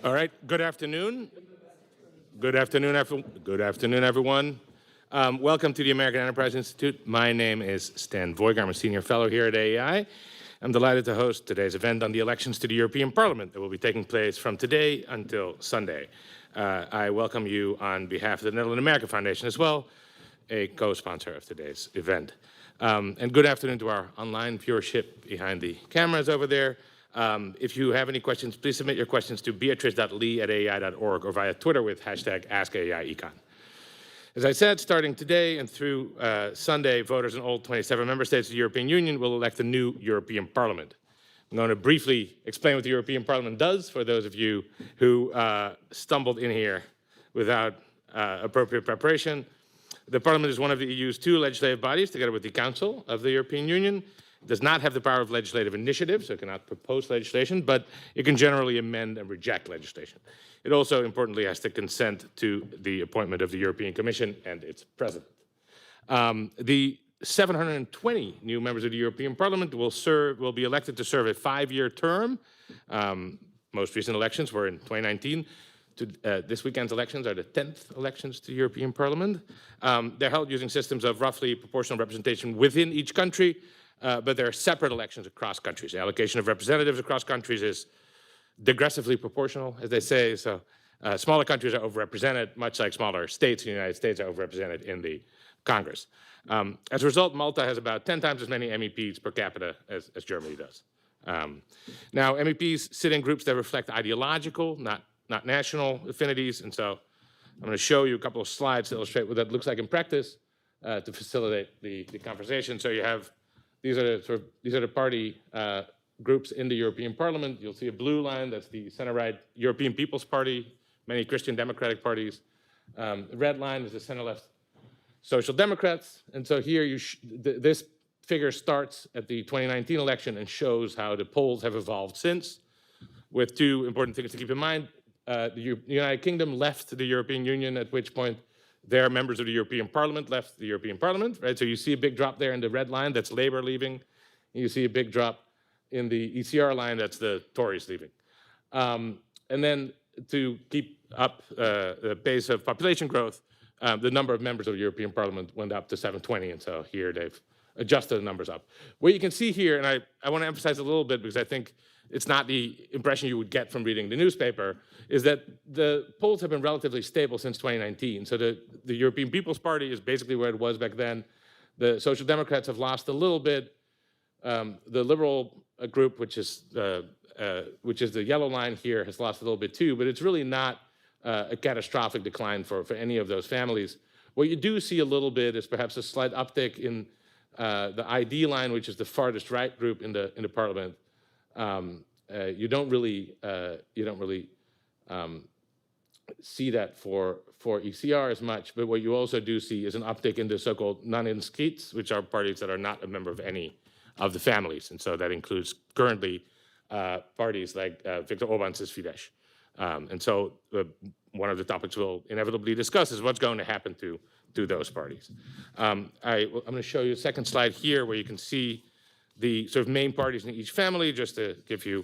All right. Good afternoon. Good afternoon, everyone. Welcome to the American Enterprise Institute. My name is Stan Veuger. I'm a senior fellow here at AEI. I'm delighted to host today's event on the elections to the European Parliament that will be taking place from today until Sunday. I welcome you on behalf of the Netherlands America Foundation as well, a co-sponsor of today's event. And good afternoon to our online viewership behind the cameras over there. If you have any questions, please submit your questions to beatrice.lee@aei.org or via Twitter with hashtag AskAEIEcon. As I said, starting today and through Sunday, voters in all 27 member states of the European Union will elect a new European Parliament. I'm going to briefly explain what the European Parliament does for those of you who stumbled in here without appropriate preparation. The Parliament is one of the EU's two legislative bodies, together with the Council of the European Union. It does not have the power of legislative initiative, so it cannot propose legislation, but it can generally amend and reject legislation. It also, importantly, has to consent to the appointment of the European Commission and its president. The 720 new members of the European Parliament will be elected to serve a 5-year term. Most recent elections were in 2019. This weekend's elections are the 10th elections to the European Parliament. They're held using systems of roughly proportional representation within each country, but there are separate elections across countries. The allocation of representatives across countries is digressively proportional, as they say. So smaller countries are overrepresented, much like smaller states in the United States are overrepresented in the Congress. As a result, Malta has about 10 times as many MEPs per capita as Germany does. Now, MEPs sit in groups that reflect ideological, not national affinities, and so I'm going to show you a couple of slides to illustrate what that looks like in practice to facilitate the conversation. So you have these are the party groups in the European Parliament. You'll see a blue line, that's the center-right European People's Party, many Christian democratic parties. The red line is the center-left Social Democrats. And so here this figure starts at the 2019 election and shows how the polls have evolved since, with two important things to keep in mind. The United Kingdom left the European Union, at which point their members of the European Parliament left the European Parliament, right? So you see a big drop there in the red line, that's Labour leaving. And you see a big drop in the ECR line, that's the Tories leaving. And then to keep up the pace of population growth, the number of members of the European Parliament went up to 720, and so here they've adjusted the numbers up. What you can see here, and I want to emphasize a little bit because I think it's not the impression you would get from reading the newspaper, is that the polls have been relatively stable since 2019. So the European People's Party is basically where it was back then. The Social Democrats have lost a little bit. The Liberal group, which is the yellow line here, has lost a little bit too, but it's really not a catastrophic decline for any of those families. What you do see a little bit is perhaps a slight uptick in the ID line, which is the farthest right group in the Parliament. You don't really see that for ECR as much, but what you also do see is an uptick in the so-called non-inscrits, which are parties that are not a member of any of the families, and so that includes currently parties like Viktor Orban's Fidesz. And so one of the topics we'll inevitably discuss is what's going to happen to those parties. I'm going to show you a second slide here where you can see the sort of main parties in each family, just to give you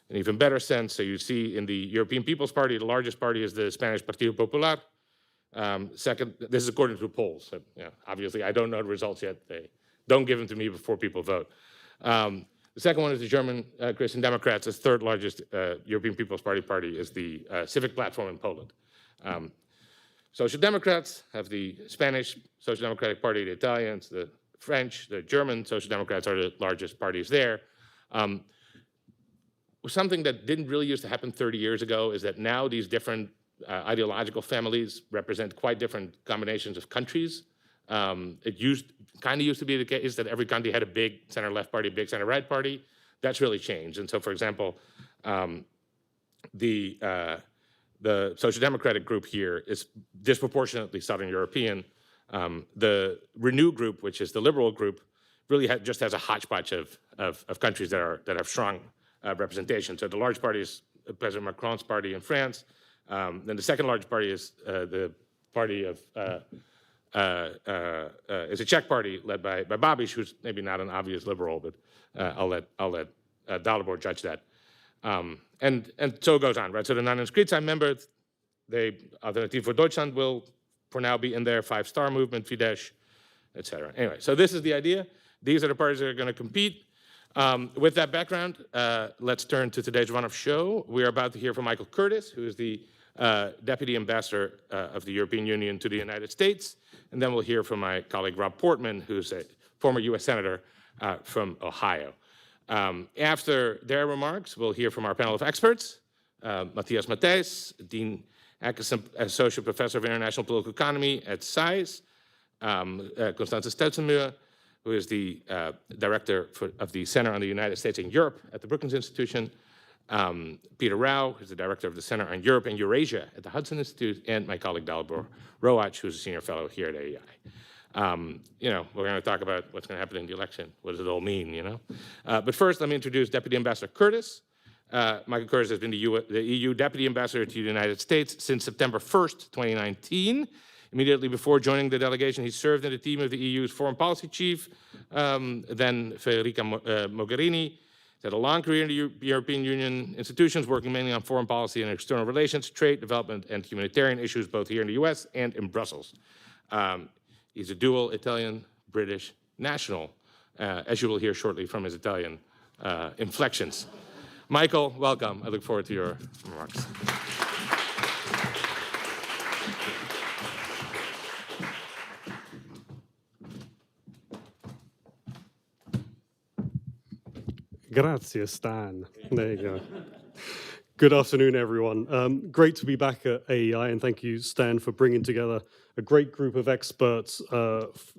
an even better sense. So you see in the European People's Party, the largest party is the Spanish Partido Popular. Second, this is according to polls. So, obviously, I don't know the results yet. They don't give them to me before people vote. The second one is the German Christian Democrats. The third largest European People's Party is the Civic Platform in Poland. Social Democrats have the Spanish Social Democratic Party, the Italians, the French, the German Social Democrats are the largest parties there. Something that didn't really used to happen 30 years ago is that now these different ideological families represent quite different combinations of countries. It kind of used to be the case that every country had a big center-left party, big center-right party. That's really changed. And so, for example, the Social Democratic group here is disproportionately Southern European. The Renew group, which is the liberal group, really just has a hodgepodge of countries that have strong representation. So the large party is President Macron's party in France. Then the second largest party is the party of is a Czech party led by Babiš, who's maybe not an obvious liberal, but I'll let Dalibor judge that. And so it goes on, right? So the non-inscrits, I remember, they, Alternative for Deutschland will, for now, be in their 5-star movement, Fidesz, et cetera. Anyway, so this is the idea. These are the parties that are going to compete. With that background, let's turn to today's run-of show. We are about to hear from Michael Curtis, who is the Deputy Ambassador of the European Union to the United States. And then we'll hear from my colleague Rob Portman, who's a former US Senator from Ohio. After their remarks, we'll hear from our panel of experts, Matthias Matthijs, Dean Atkinson, Associate Professor of International Political Economy at SAIS, Constanze Stelzenmuller, who is the Director of the Center on the United States and Europe at the Brookings Institution, Peter Rao, who's the Director of the Center on Europe and Eurasia at the Hudson Institute, and my colleague Dalibor Roach, who's a Senior Fellow here at AEI. You know, we're going to talk about what's going to happen in the election. What does it all mean, you know? But first, let me introduce Deputy Ambassador Curtis. Michael Curtis has been the EU Deputy Ambassador to the United States since September 1st, 2019. Immediately before joining the delegation, he served in the team of the EU's foreign policy chief, then Federica Mogherini. He had a long career in the European Union institutions, working mainly on foreign policy and external relations, trade, development, and humanitarian issues, both here in the US and in Brussels. He's a dual Italian-British national, as you will hear shortly from his Italian inflections. Michael, welcome. I look forward to your remarks. Grazie, Stan. There you go. Good afternoon, everyone. Great to be back at AEI, and thank you, Stan, for bringing together a great group of experts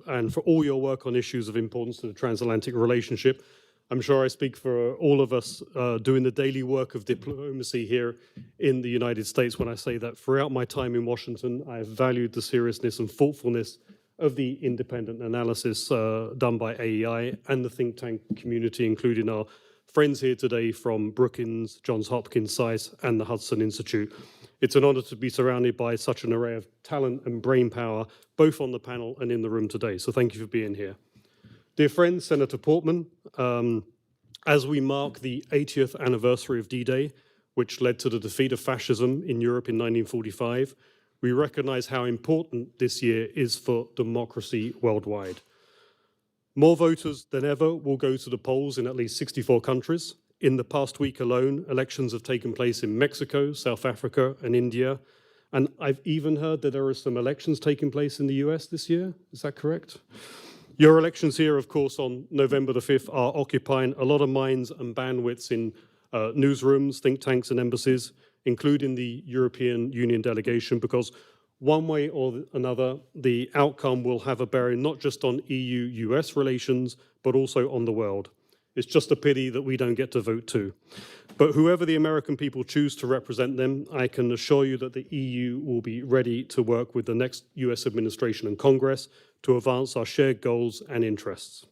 and for all your work on issues of importance to the transatlantic relationship. I'm sure I speak for all of us doing the daily work of diplomacy here in the United States when I say that throughout my time in Washington, I have valued the seriousness and thoughtfulness of the independent analysis done by AEI and the think tank community, including our friends here today from Brookings, Johns Hopkins, SAIS, and the Hudson Institute. It's an honor to be surrounded by such an array of talent and brain power, both on the panel and in the room today. So thank you for being here. Dear friend, Senator Portman, as we mark the 80th anniversary of D-Day, which led to the defeat of fascism in Europe in 1945, we recognize how important this year is for democracy worldwide. More voters than ever will go to the polls in at least 64 countries. In the past week alone, elections have taken place in Mexico, South Africa, and India. And I've even heard that there are some elections taking place in the US this year. Is that correct? Your elections here, of course, on November the 5th are occupying a lot of minds and bandwidths in newsrooms, think tanks, and embassies, including the European Union delegation, because one way or another, the outcome will have a bearing not just on EU-US relations, but also on the world. It's just a pity that we don't get to vote too. But whoever the American people choose to represent them, I can assure you that the EU will be ready to work with the next US administration and Congress to advance our shared goals and interests.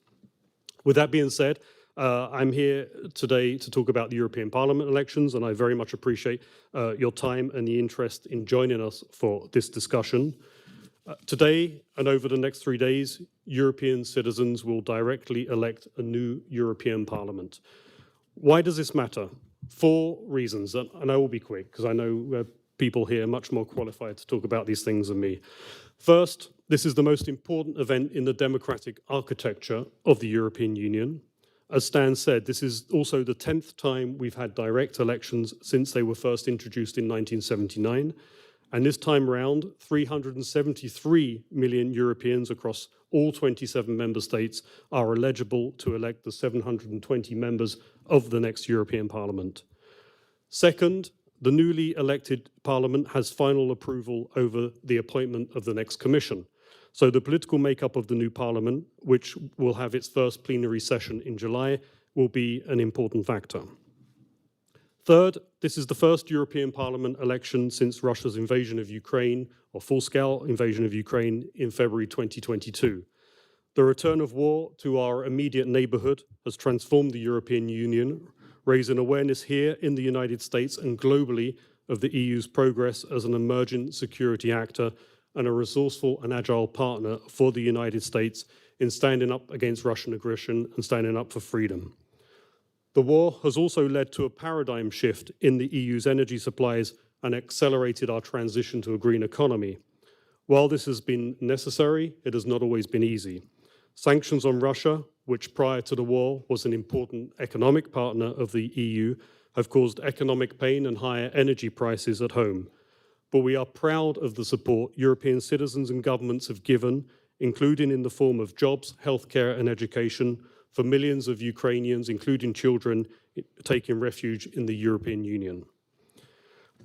With that being said, I'm here today to talk about the European Parliament elections, and I very much appreciate your time and the interest in joining us for this discussion. Today and over the next 3 days, European citizens will directly elect a new European Parliament. Why does this matter? 4 reasons, and I will be quick because I know people here much more qualified to talk about these things than me. First, this is the most important event in the democratic architecture of the European Union. As Stan said, this is also the 10th time we've had direct elections since they were first introduced in 1979. And this time round, 373 million Europeans across all 27 member states are eligible to elect the 720 members of the next European Parliament. Second, the newly elected Parliament has final approval over the appointment of the next Commission. So the political makeup of the new Parliament, which will have its first plenary session in July, will be an important factor. Third, this is the first European Parliament election since Russia's invasion of Ukraine, or full-scale invasion of Ukraine, in February 2022. The return of war to our immediate neighborhood has transformed the European Union, raising awareness here in the United States and globally of the EU's progress as an emerging security actor and a resourceful and agile partner for the United States in standing up against Russian aggression and standing up for freedom. The war has also led to a paradigm shift in the EU's energy supplies and accelerated our transition to a green economy. While this has been necessary, it has not always been easy. Sanctions on Russia, which prior to the war was an important economic partner of the EU, have caused economic pain and higher energy prices at home. But we are proud of the support European citizens and governments have given, including in the form of jobs, healthcare and education, for millions of Ukrainians, including children, taking refuge in the European Union.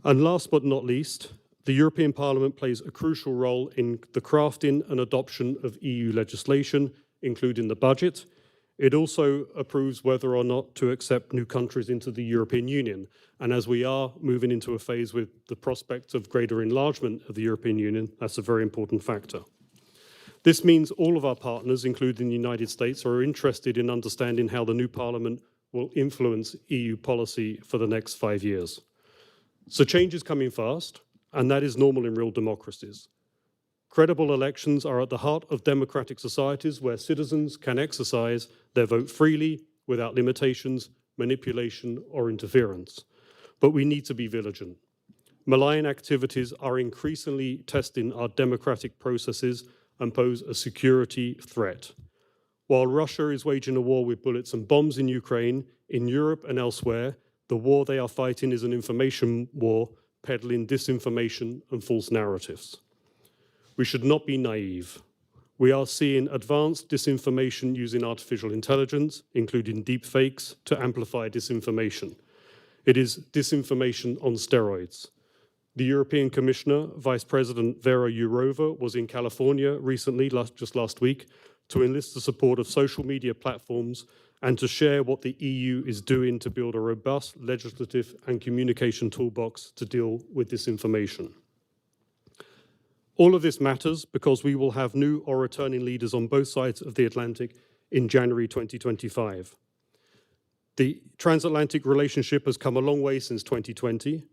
And last but not least, the European Parliament plays a crucial role in the crafting and adoption of EU legislation, including the budget. It also approves whether or not to accept new countries into the European Union. And as we are moving into a phase with the prospect of greater enlargement of the European Union, that's a very important factor. This means all of our partners, including the United States, are interested in understanding how the new Parliament will influence EU policy for the next 5 years. So change is coming fast, and that is normal in real democracies. Credible elections are at the heart of democratic societies where citizens can exercise their vote freely, without limitations, manipulation, or interference. But we need to be vigilant. Malign activities are increasingly testing our democratic processes and pose a security threat. While Russia is waging a war with bullets and bombs in Ukraine, in Europe and elsewhere, the war they are fighting is an information war, peddling disinformation and false narratives. We should not be naive. We are seeing advanced disinformation using artificial intelligence, including deepfakes, to amplify disinformation. It is disinformation on steroids. The European Commissioner, Vice President Vera Jourova, was in California recently, just last week, to enlist the support of social media platforms and to share what the EU is doing to build a robust legislative and communication toolbox to deal with disinformation. All of this matters because we will have new or returning leaders on both sides of the Atlantic in January 2025. The transatlantic relationship has come a long way since 2020.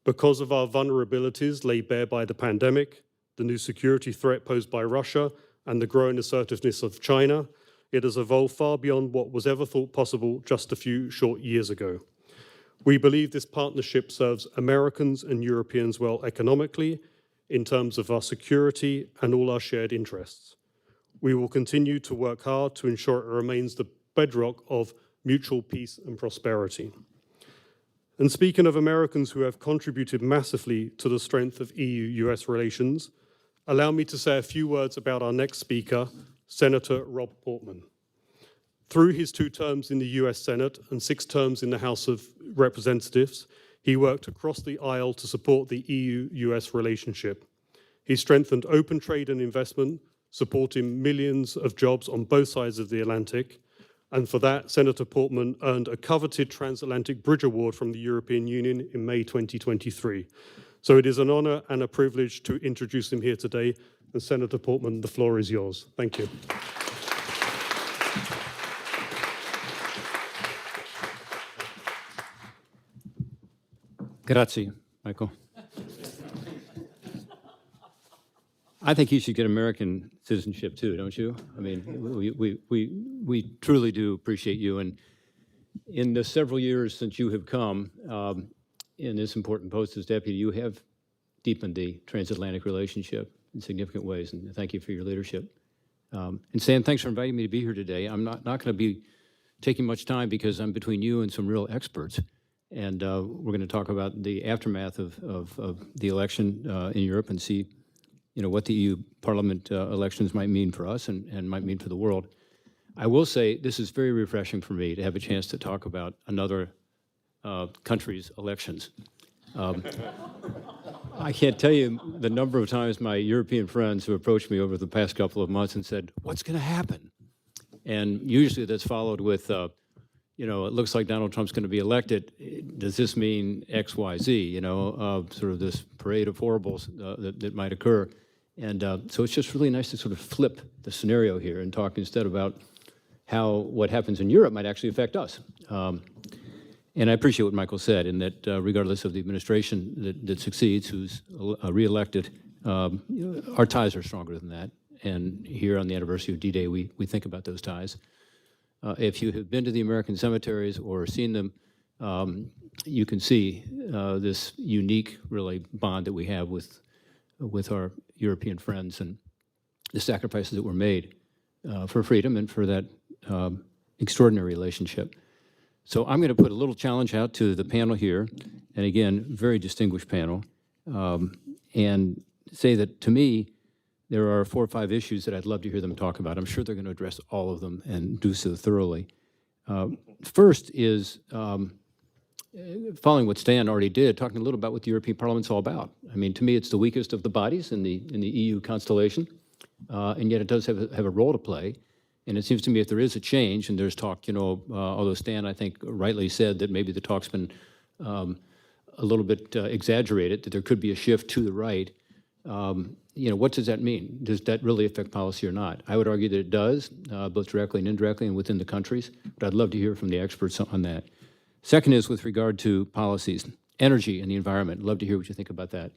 Because of our vulnerabilities laid bare by the pandemic, the new security threat posed by Russia, and the growing assertiveness of China, it has evolved far beyond what was ever thought possible just a few short years ago. We believe this partnership serves Americans and Europeans well economically, in terms of our security and all our shared interests. We will continue to work hard to ensure it remains the bedrock of mutual peace and prosperity. And speaking of Americans who have contributed massively to the strength of EU-US relations, allow me to say a few words about our next speaker, Senator Rob Portman. Through his 2 terms in the US Senate and 6 terms in the House of Representatives, he worked across the aisle to support the EU-US relationship. He strengthened open trade and investment, supporting millions of jobs on both sides of the Atlantic. And for that, Senator Portman earned a coveted Transatlantic Bridge Award from the European Union in May 2023. So it is an honor and a privilege to introduce him here today. And Senator Portman, the floor is yours. Thank you. Grazie, Michael. I think you should get American citizenship too, don't you? I mean, we truly do appreciate you. And in the several years since you have come in this important post as deputy, you have deepened the transatlantic relationship in significant ways. And thank you for your leadership. And Stan, thanks for inviting me to be here today. I'm not going to be taking much time because I'm between you and some real experts. And we're going to talk about the aftermath of the election in Europe and see, what the EU Parliament elections might mean for us and might mean for the world. I will say this is very refreshing for me to have a chance to talk about another country's elections. I can't tell you the number of times my European friends have approached me over the past couple of months and said, "What's going to happen?" And usually that's followed with, it looks like Donald Trump's going to be elected. Does this mean X, Y, Z? Sort of this parade of horribles that might occur. And so it's just really nice to sort of flip the scenario here and talk instead about how what happens in Europe might actually affect us. And I appreciate what Michael said, in that regardless of the administration that succeeds, who's reelected, our ties are stronger than that. And here on the anniversary of D-Day, we think about those ties. If you have been to the American cemeteries or seen them, you can see this unique, really, bond that we have with our European friends and the sacrifices that were made for freedom and for that extraordinary relationship. So I'm going to put a little challenge out to the panel here, and again, very distinguished panel, and say that to me, there are 4 or 5 issues that I'd love to hear them talk about. I'm sure they're going to address all of them and do so thoroughly. First is following what Stan already did, talking a little about what the European Parliament's all about. I mean, to me, it's the weakest of the bodies in the EU constellation, and yet it does have a role to play. And it seems to me if there is a change, and there's talk, although Stan, I think, rightly said that maybe the talk's been a little bit exaggerated, that there could be a shift to the right. What does that mean? Does that really affect policy or not? I would argue that it does, both directly and indirectly and within the countries, but I'd love to hear from the experts on that. Second is with regard to policies, energy and the environment. I'd love to hear what you think about that.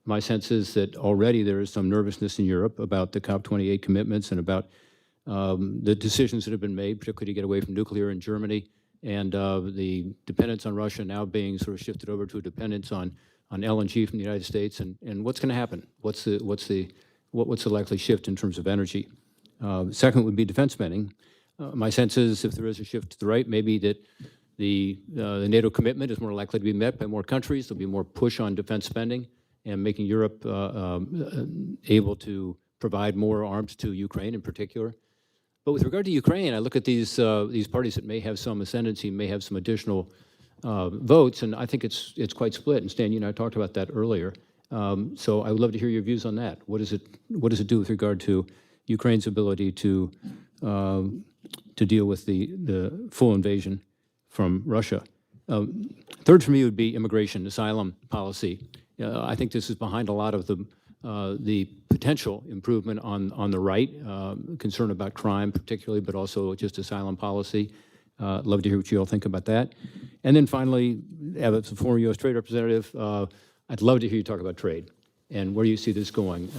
My sense is that already there is some nervousness in Europe about the COP28 commitments and about the decisions that have been made, particularly to get away from nuclear in Germany, and the dependence on Russia now being sort of shifted over to a dependence on LNG from the United States, and what's going to happen? What's the likely shift in terms of energy? Second would be defense spending. My sense is if there is a shift to the right, maybe that the NATO commitment is more likely to be met by more countries. There'll be more push on defense spending and making Europe able to provide more arms to Ukraine in particular. But with regard to Ukraine, I look at these parties that may have some ascendancy, may have some additional votes, and I think it's quite split. And Stan, you and I talked about that earlier. So I would love to hear your views on that. What does it do with regard to Ukraine's ability to deal with the full invasion from Russia? Third for me would be immigration, asylum policy. I think this is behind a lot of the potential improvement on the right, concern about crime particularly, but also just asylum policy. Love to hear what you all think about that. And then finally, as a former U.S. trade representative, I'd love to hear you talk about trade and where you see this going.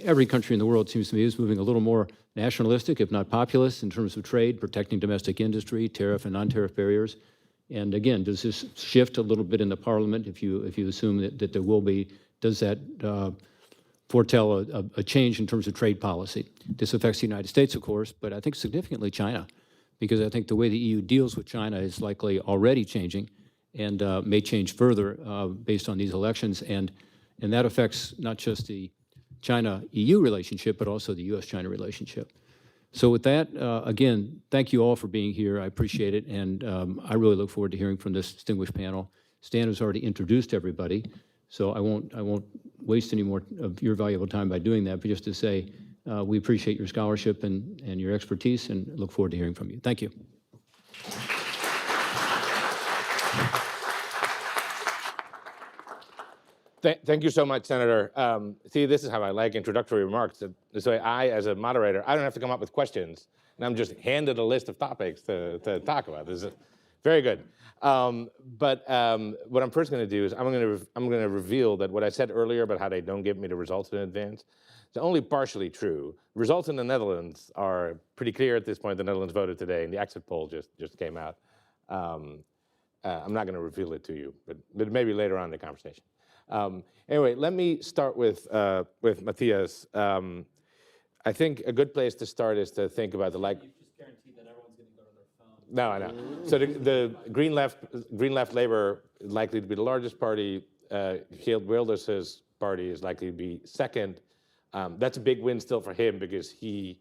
Every country in the world, seems to me, is moving a little more nationalistic, if not populist, in terms of trade, protecting domestic industry, tariff and non-tariff barriers. And again, does this shift a little bit in the parliament if you assume that there will be? Does that foretell a change in terms of trade policy? This affects the United States, of course, but I think significantly China, because I think the way the EU deals with China is likely already changing and may change further based on these elections. And that affects not just the China-EU relationship, but also the U.S.-China relationship. So with that, again, thank you all for being here. I appreciate it, and I really look forward to hearing from this distinguished panel. Stan has already introduced everybody, so I won't waste any more of your valuable time by doing that, but just to say we appreciate your scholarship and your expertise and look forward to hearing from you. Thank you. Thank you so much, Senator. See, this is how I like introductory remarks. This way I, as a moderator, I don't have to come up with questions, and I'm just handed a list of topics to talk about. This is very good. But what I'm first going to do is I'm going to reveal that what I said earlier about how they don't give me the results in advance is only partially true. Results in the Netherlands are pretty clear at this point. The Netherlands voted today, and the exit poll just came out. I'm not going to reveal it to you, but maybe later on in the conversation. Anyway, let me start with Matthias. I think a good place to start is to think about the You just guaranteed that everyone's going to go to their phone. No, I know. So the Green Left Labour is likely to be the largest party. Geert Wilders' party is likely to be second. That's a big win still for him because he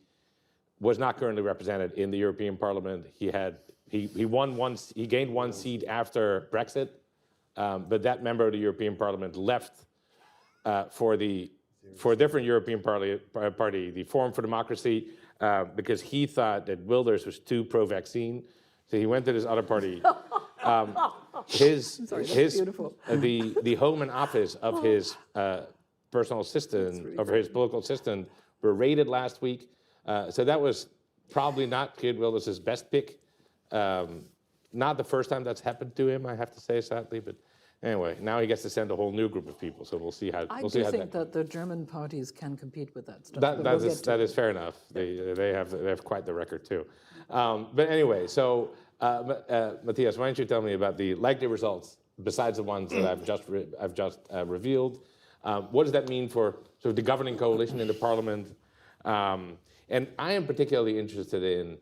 was not currently represented in the European Parliament. He gained one seat after Brexit. But that member of the European Parliament left for a different European party, the Forum for Democracy, because he thought that Wilders was too pro-vaccine. So he went to this other party. The home and office of his personal assistant, of his political assistant, were raided last week. So that was probably not Geert Wilders' best pick. Not the first time that's happened to him, I have to say, sadly, but Anyway, now he gets to send a whole new group of people, so we'll see how. I We'll see do how think that the German parties can compete with that stuff. That, but that, we'll is, get to that it. is fair enough. They have quite the record too. But anyway, so Matthias, why don't you tell me about the likely results besides the ones that I've just revealed? What does that mean for sort of the governing coalition in the parliament? And I am particularly interested in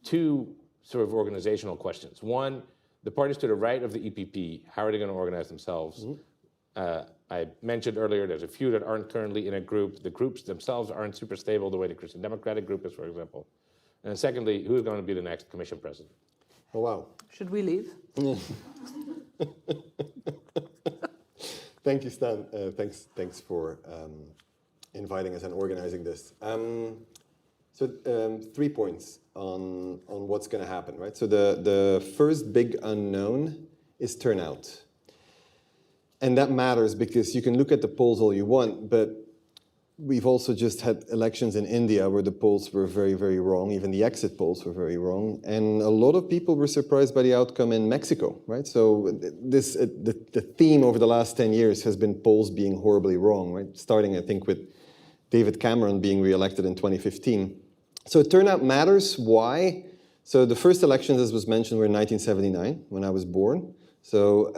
two sort of organizational questions. One, the parties to the right of the EPP, how are they going to organize themselves? I mentioned earlier there's a few that aren't currently in a group. The groups themselves aren't super stable the way the Christian Democratic group is, for example. And secondly, who's going to be the next commission president? Oh, wow. Should we leave? Thank you, Stan. Thanks for inviting us and organizing this. So 3 points on what's going to happen, right? So the first big unknown is turnout. And that matters because you can look at the polls all you want, but we've also just had elections in India where the polls were very, very wrong. Even the exit polls were very wrong. And a lot of people were surprised by the outcome in Mexico, right? So the theme over the last 10 years has been polls being horribly wrong, right? Starting, I think, with David Cameron being reelected in 2015. So turnout matters. Why? So the first elections, as was mentioned, were in 1979, when I was born. So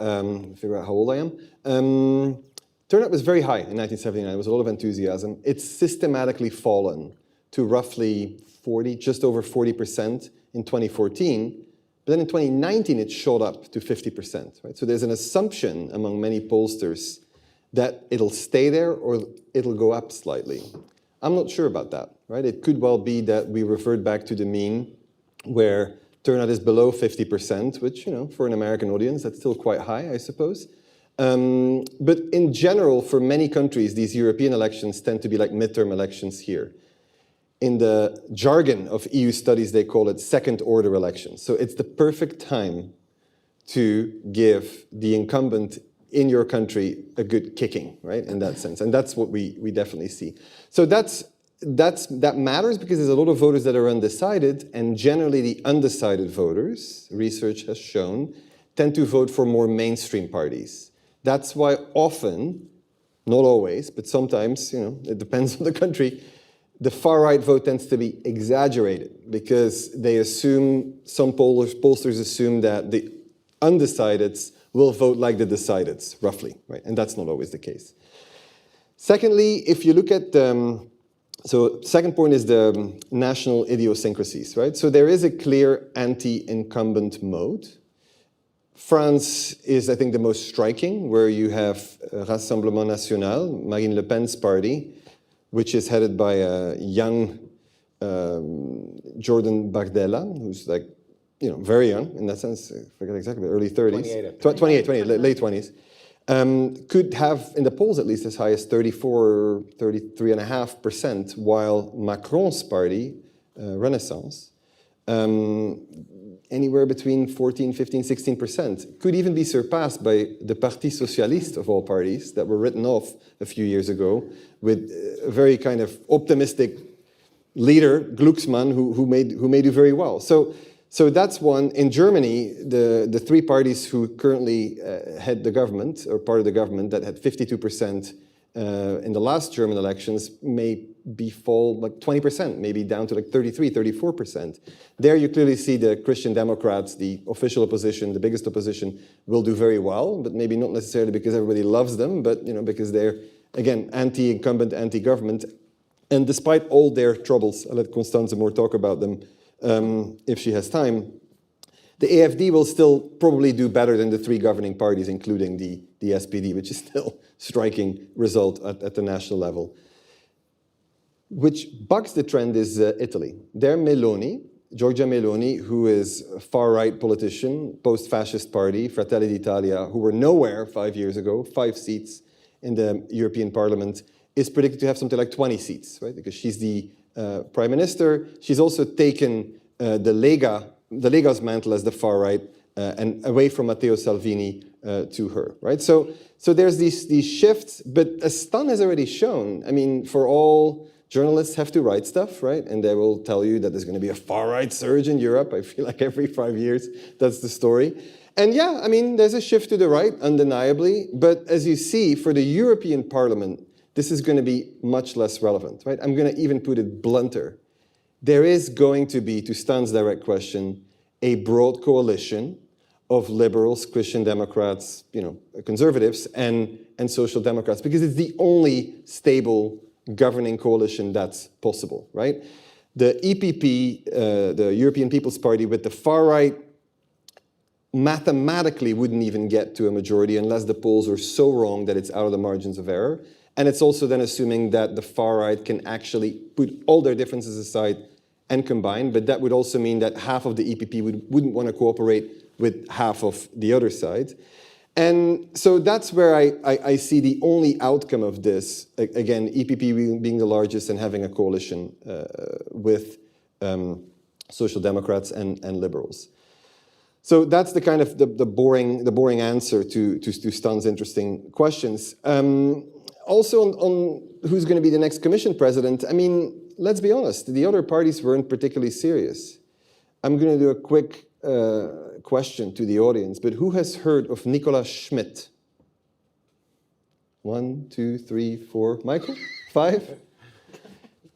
figure out how old I am. Turnout was very high in 1979. There was a lot of enthusiasm. It's systematically fallen to roughly 40, just over 40% in 2014. But then in 2019, it shot up to 50%. Right? So there's an assumption among many pollsters that it'll stay there or it'll go up slightly. I'm not sure about that. Right? It could well be that we revert back to the mean where turnout is below 50%, which, you know, for an American audience, that's still quite high, I suppose. But in general, for many countries, these European elections tend to be like midterm elections here. In the jargon of EU studies, they call it second-order elections. So it's the perfect time to give the incumbent in your country a good kicking, right, in that sense. And that's what we definitely see. So that matters because there's a lot of voters that are undecided, and generally the undecided voters, research has shown, tend to vote for more mainstream parties. That's why often, not always, but sometimes, you know, it depends on the country, the far-right vote tends to be exaggerated because they assume, some pollsters assume that the undecideds will vote like the decideds, roughly, right? And that's not always the case. Secondly, if you look at so second point is the national idiosyncrasies, right? So there is a clear anti-incumbent mode. France is, I think, the most striking, where you have Rassemblement National, Marine Le Pen's party, which is headed by a young Jordan Bardella, who's like, you know, very young in that sense, I forget exactly, early 30s. 28, late 20s. Could have, in the polls at least, as high as 34, 33.5%, while Macron's party, Renaissance, anywhere between 14, 15, 16%. Could even be surpassed by the Parti Socialiste of all parties that were written off a few years ago with a very kind of optimistic leader, Glucksmann, who may do very well. So that's one. In Germany, the three parties who currently head the government, or part of the government, that had 52% in the last German elections may fall like 20%, maybe down to like 33, 34%. There you clearly see the Christian Democrats, the official opposition, the biggest opposition, will do very well, but maybe not necessarily because everybody loves them, but because they're, again, anti-incumbent, anti-government. And despite all their troubles, I'll let Constanze more talk about them if she has time, the AfD will still probably do better than the three governing parties, including the SPD, which is still a striking result at the national level. Which bucks the trend is Italy. There Meloni, Giorgia Meloni, who is a far-right politician, post-fascist party, Fratelli d'Italia, who were nowhere 5 years ago, 5 seats in the European Parliament, is predicted to have something like 20 seats, right? Because she's the prime minister. She's also taken the Lega's mantle as the far right and away from Matteo Salvini to her, right? So there's these shifts, but as Stan has already shown, I mean, for all Journalists have to write stuff, right? And they will tell you that there's going to be a far-right surge in Europe. I feel like every 5 years, that's the story. And yeah, I mean, there's a shift to the right, undeniably. But as you see, for the European Parliament, this is going to be much less relevant, right? I'm going to even put it blunter. There is going to be, to Stan's direct question, a broad coalition of liberals, Christian Democrats, conservatives, and social democrats, because it's the only stable governing coalition that's possible, right? The EPP, the European People's Party, with the far right, mathematically wouldn't even get to a majority unless the polls are so wrong that it's out of the margins of error. And it's also then assuming that the far right can actually put all their differences aside and combine, but that would also mean that half of the EPP wouldn't want to cooperate with half of the other side. And so that's where I see the only outcome of this, again, EPP being the largest and having a coalition with social democrats and liberals. So that's the kind of the boring answer to Stan's interesting questions. Also on who's going to be the next Commission president, I mean, let's be honest, the other parties weren't particularly serious. I'm going to do a quick question to the audience, but who has heard of Nicolas Schmidt? 1, 2, 3, 4. Michael? 5?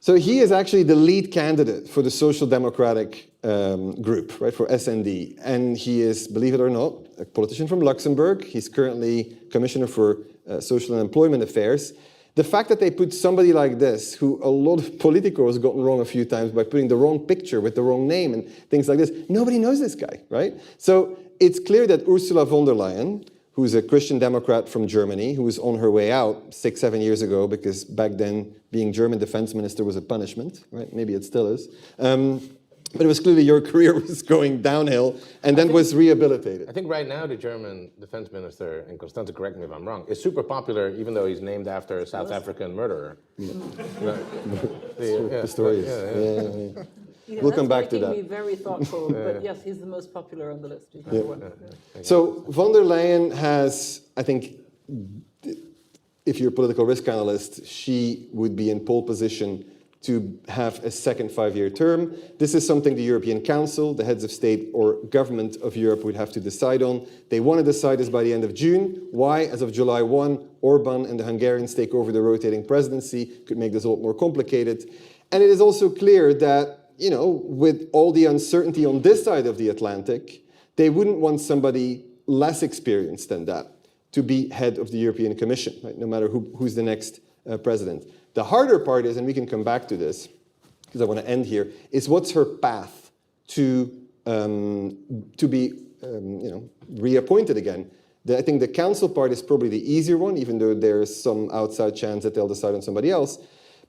So he is actually the lead candidate for the Social Democratic group, right, for SND. And he is, believe it or not, a politician from Luxembourg. He's currently Commissioner for Social and Employment Affairs. The fact that they put somebody like this, who a lot of Politico has gotten wrong a few times by putting the wrong picture with the wrong name and things like this, nobody knows this guy, right? So it's clear that Ursula von der Leyen, who's a Christian Democrat from Germany, who was on her way out 6, 7 years ago, because back then being German defense minister was a punishment, right? Maybe it still is. But it was clearly your career was going downhill and then was rehabilitated. I think right now the German defense minister, and Constance, correct me if I'm wrong, is super popular even though he's named after a South African murderer. The story is. Yeah. Yeah, We'll come back to making that. me very thoughtful, but yes, he's the most popular on the list. He's number one. So von der Leyen has, I think, if you're a political risk analyst, she would be in pole position to have a second 5-year term. This is something the European Council, the heads of state or government of Europe would have to decide on. They want to decide this by the end of June. Why? As of July 1, Orban and the Hungarians take over the rotating presidency. Could make this a lot more complicated. And it is also clear that, with all the uncertainty on this side of the Atlantic, they wouldn't want somebody less experienced than that to be head of the European Commission, right? No matter who's the next president. The harder part is, and we can come back to this, because I want to end here, is what's her path to be reappointed again. I think the council part is probably the easier one, even though there's some outside chance that they'll decide on somebody else.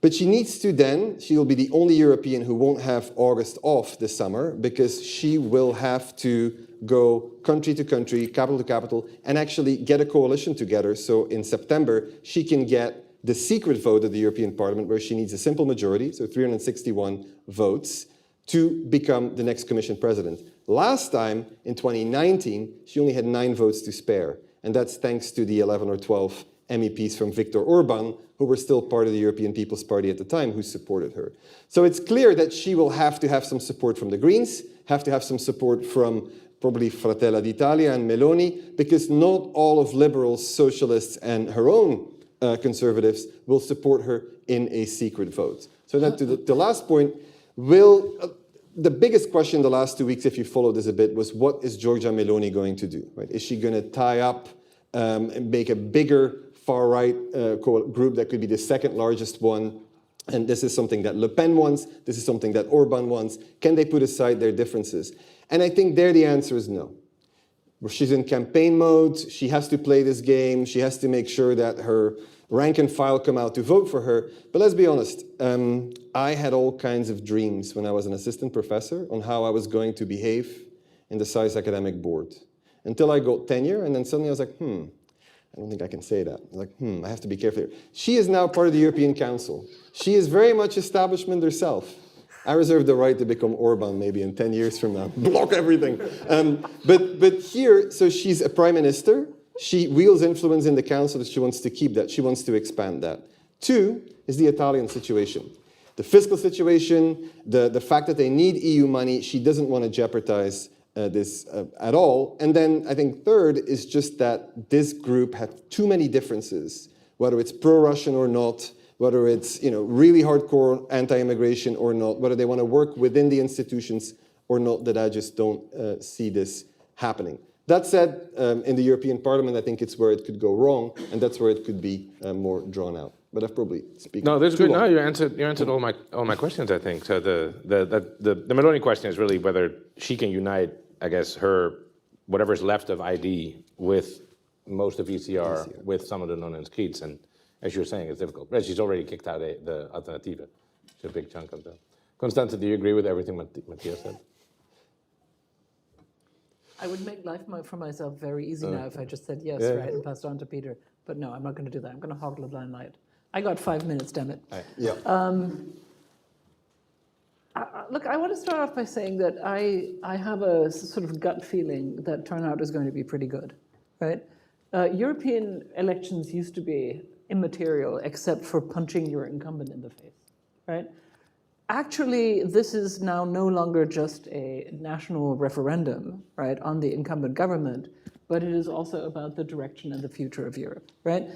But she needs to then, she'll be the only European who won't have August off this summer, because she will have to go country to country, capital to capital, and actually get a coalition together. So in September, she can get the secret vote of the European Parliament, where she needs a simple majority, so 361 votes, to become the next Commission president. Last time, in 2019, she only had 9 votes to spare. And that's thanks to the 11 or 12 MEPs from Viktor Orban, who were still part of the European People's Party at the time, who supported her. So it's clear that she will have to have some support from the Greens, have to have some support from probably Fratelli d'Italia and Meloni, because not all of liberals, socialists, and her own conservatives will support her in a secret vote. So then to the last point, the biggest question the last 2 weeks, if you followed this a bit, was what is Giorgia Meloni going to do? Right? Is she going to tie up and make a bigger far-right group that could be the second largest one? And this is something that Le Pen wants. This is something that Orban wants. Can they put aside their differences? And I think there the answer is no. She's in campaign mode. She has to play this game. She has to make sure that her rank and file come out to vote for her. But let's be honest, I had all kinds of dreams when I was an assistant professor on how I was going to behave in the SAIS academic board. Until I got tenure, and then suddenly I was like, I don't think I can say that. I was like, I have to be careful here. She is now part of the European Council. She is very much establishment herself. I reserve the right to become Orban maybe in 10 years from now. Block everything. But here, so she's a prime minister. She wields influence in the council, that she wants to keep that. She wants to expand that. 2 is the Italian situation. the fiscal situation, the fact that they need EU money. She doesn't want to jeopardize this at all. And then I think third is just that this group had too many differences, whether it's pro-Russian or not, whether it's really hardcore anti-immigration or not, whether they want to work within the institutions or not, that I just don't see this happening. That said, in the European Parliament, I think it's where it could go wrong, and that's where it could be more drawn out. But I've probably speaking. No, this is too good. long. No, you answered all my questions, I think. So the Meloni question is really whether she can unite, I guess, her whatever's left of ID with most of ECR, with some of the non-inscrits, and as you're saying, it's difficult. But she's already kicked out the Alternative. It's a big chunk of them. Constanze, do you agree with everything Matthias said? I would make life for myself very easy now if I just said yes, right, and passed on to Peter. But no, I'm not going to do that. I'm going to hoggle the blind light. I got 5 minutes, damn it. Yeah. Look, I want to start off by saying that I have a sort of gut feeling that turnout is going to be pretty good, right? European elections used to be immaterial except for punching your incumbent in the face, right? Actually, this is now no longer just a national referendum, right, on the incumbent government, but it is also about the direction and the future of Europe, right?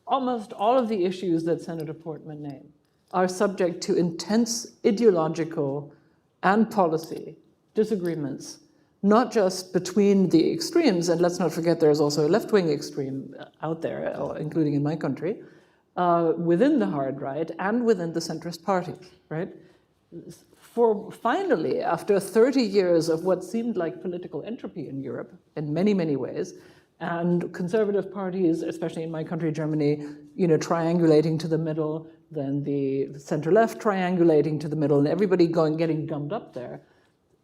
Almost all of the issues that Senator Portman named are subject to intense ideological and policy disagreements, not just between the extremes, and let's not forget there's also a left-wing extreme out there, including in my country, within the hard right and within the centrist parties, right? For finally, after 30 years of what seemed like political entropy in Europe, in many, many ways, and conservative parties, especially in my country, Germany, triangulating to the middle, then the center-left triangulating to the middle, and everybody getting gummed up there,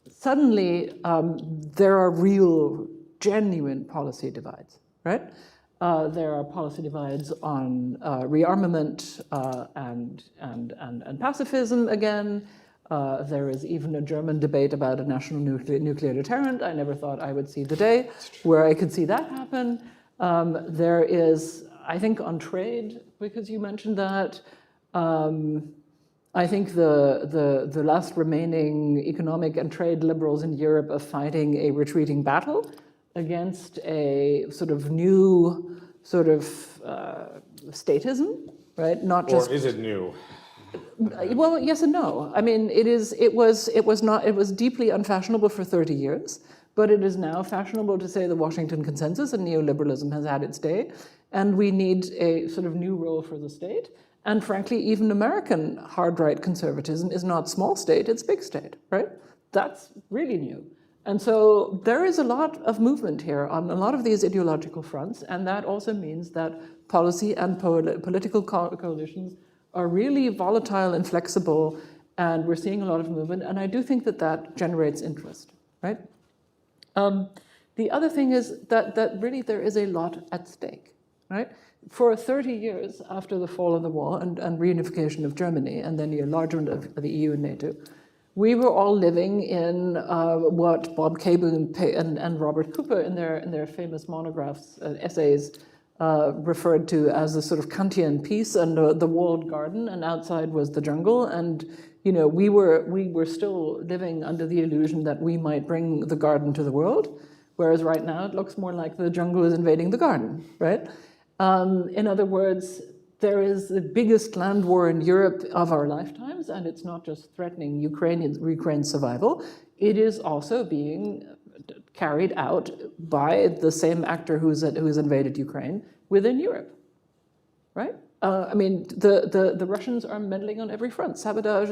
suddenly there are real, genuine policy divides, right? There are policy divides on rearmament and pacifism again. There is even a German debate about a national nuclear deterrent. I never thought I would see the day where I could see that happen. There is, I think, on trade, because you mentioned that. I think the last remaining economic and trade liberals in Europe are fighting a retreating battle against a sort of new sort of statism, right? Not just. Or is it new? Well, yes and no. I mean, it was deeply unfashionable for 30 years, but it is now fashionable to say the Washington Consensus and neoliberalism has had its day, and we need a sort of new role for the state. And frankly, even American hard-right conservatism is not small state, it's big state, right? That's really new. And so there is a lot of movement here on a lot of these ideological fronts, and that also means that policy and political coalitions are really volatile and flexible, and we're seeing a lot of movement, and I do think that that generates interest, right? The other thing is that really there is a lot at stake, right? For 30 years after the fall of the wall and reunification of Germany, and then the enlargement of the EU and NATO, we were all living in what Bob Cable and Robert Cooper in their famous monographs, essays, referred to as the sort of Kantian peace and the walled garden, and outside was the jungle. And we were still living under the illusion that we might bring the garden to the world, whereas right now it looks more like the jungle is invading the garden, right? In other words, there is the biggest land war in Europe of our lifetimes, and it's not just threatening Ukraine's survival. It is also being carried out by the same actor who's invaded Ukraine within Europe, right? I mean, the Russians are meddling on every front: sabotage,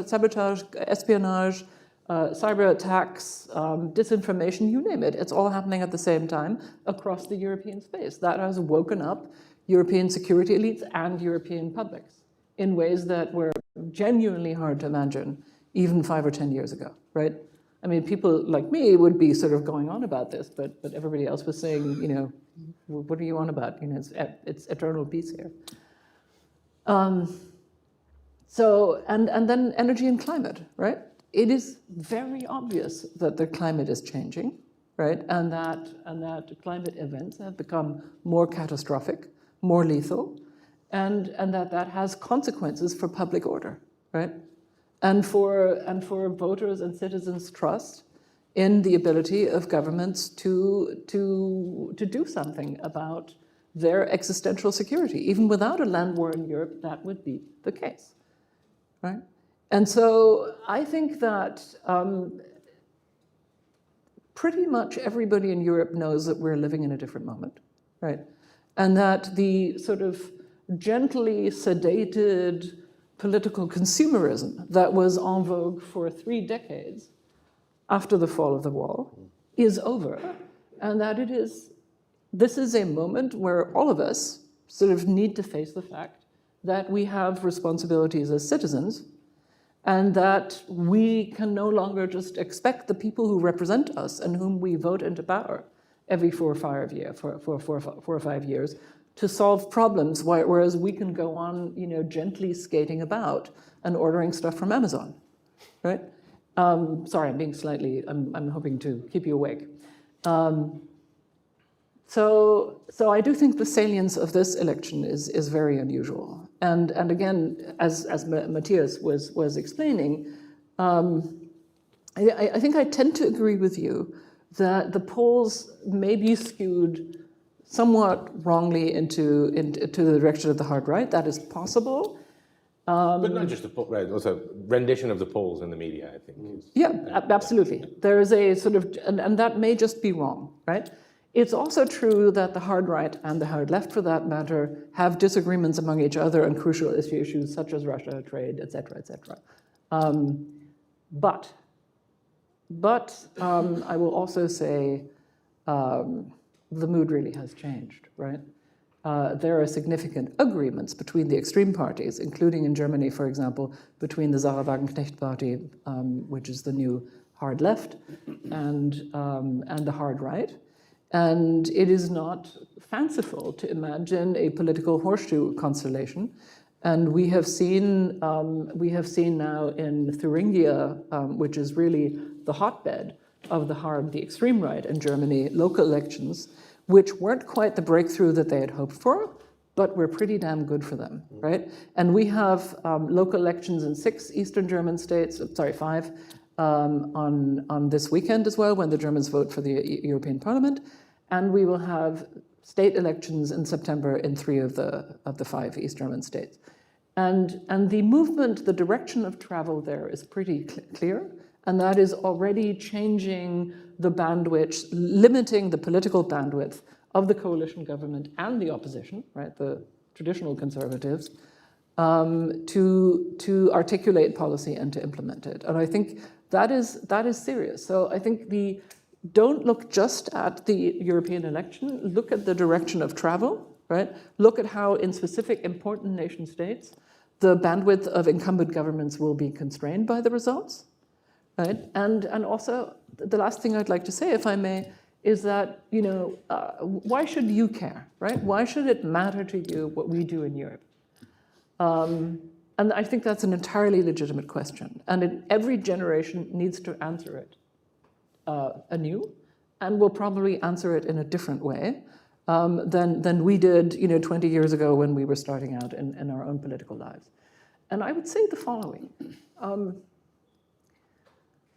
espionage, cyber attacks, disinformation, you name it. It's all happening at the same time across the European space. That has woken up European security elites and European publics in ways that were genuinely hard to imagine even 5 or 10 years ago, right? I mean, people like me would be sort of going on about this, but everybody else was saying, what are you on about? It's eternal peace here. So, and then energy and climate, right? It is very obvious that the climate is changing, right? And that climate events have become more catastrophic, more lethal, and that has consequences for public order, right? and for voters and citizens' trust in the ability of governments to do something about their existential security. Even without a land war in Europe, that would be the case, right? And so I think that pretty much everybody in Europe knows that we're living in a different moment, right? And that the sort of gently sedated political consumerism that was en vogue for 3 decades after the fall of the wall is over, and that this is a moment where all of us sort of need to face the fact that we have responsibilities as citizens, and that we can no longer just expect the people who represent us and whom we vote into power every 4 or 5 years to solve problems, whereas we can go on, gently skating about and ordering stuff from Amazon, right? Sorry, I'm hoping to keep you awake. So I do think the salience of this election is very unusual. And again, as Matthias was explaining, I think I tend to agree with you that the polls may be skewed somewhat wrongly into the direction of the hard right. That is possible. But not just the poll, right? Also, rendition of the polls in the media, I think. Yeah, absolutely. There is a sort of, and that may just be wrong, right? It's also true that the hard right and the hard left, for that matter, have disagreements among each other on crucial issues such as Russia, trade, et cetera, et cetera. But I will also say the mood really has changed, right? There are significant agreements between the extreme parties, including in Germany, for example, between the Sarah Wagenknecht Party, which is the new hard left, and the hard right. And it is not fanciful to imagine a political horseshoe constellation. And we have seen now in Thuringia, which is really the hotbed of the extreme right in Germany, local elections, which weren't quite the breakthrough that they had hoped for, but were pretty damn good for them, right? And we have local elections in 6 Eastern German states, 5, on this weekend as well, when the Germans vote for the European Parliament. And we will have state elections in September in 3 of the 5 East German states. And the movement, the direction of travel there is pretty clear, and that is already changing the bandwidth, limiting the political bandwidth of the coalition government and the opposition, right, the traditional conservatives, to articulate policy and to implement it. And I think that is serious. So I think don't look just at the European election, look at the direction of travel, right? Look at how in specific important nation states, the bandwidth of incumbent governments will be constrained by the results, right? And also, the last thing I'd like to say, if I may, is that, why should you care, right? Why should it matter to you what we do in Europe? And I think that's an entirely legitimate question. And every generation needs to answer it anew, and will probably answer it in a different way than we did 20 years ago when we were starting out in our own political lives. And I would say the following.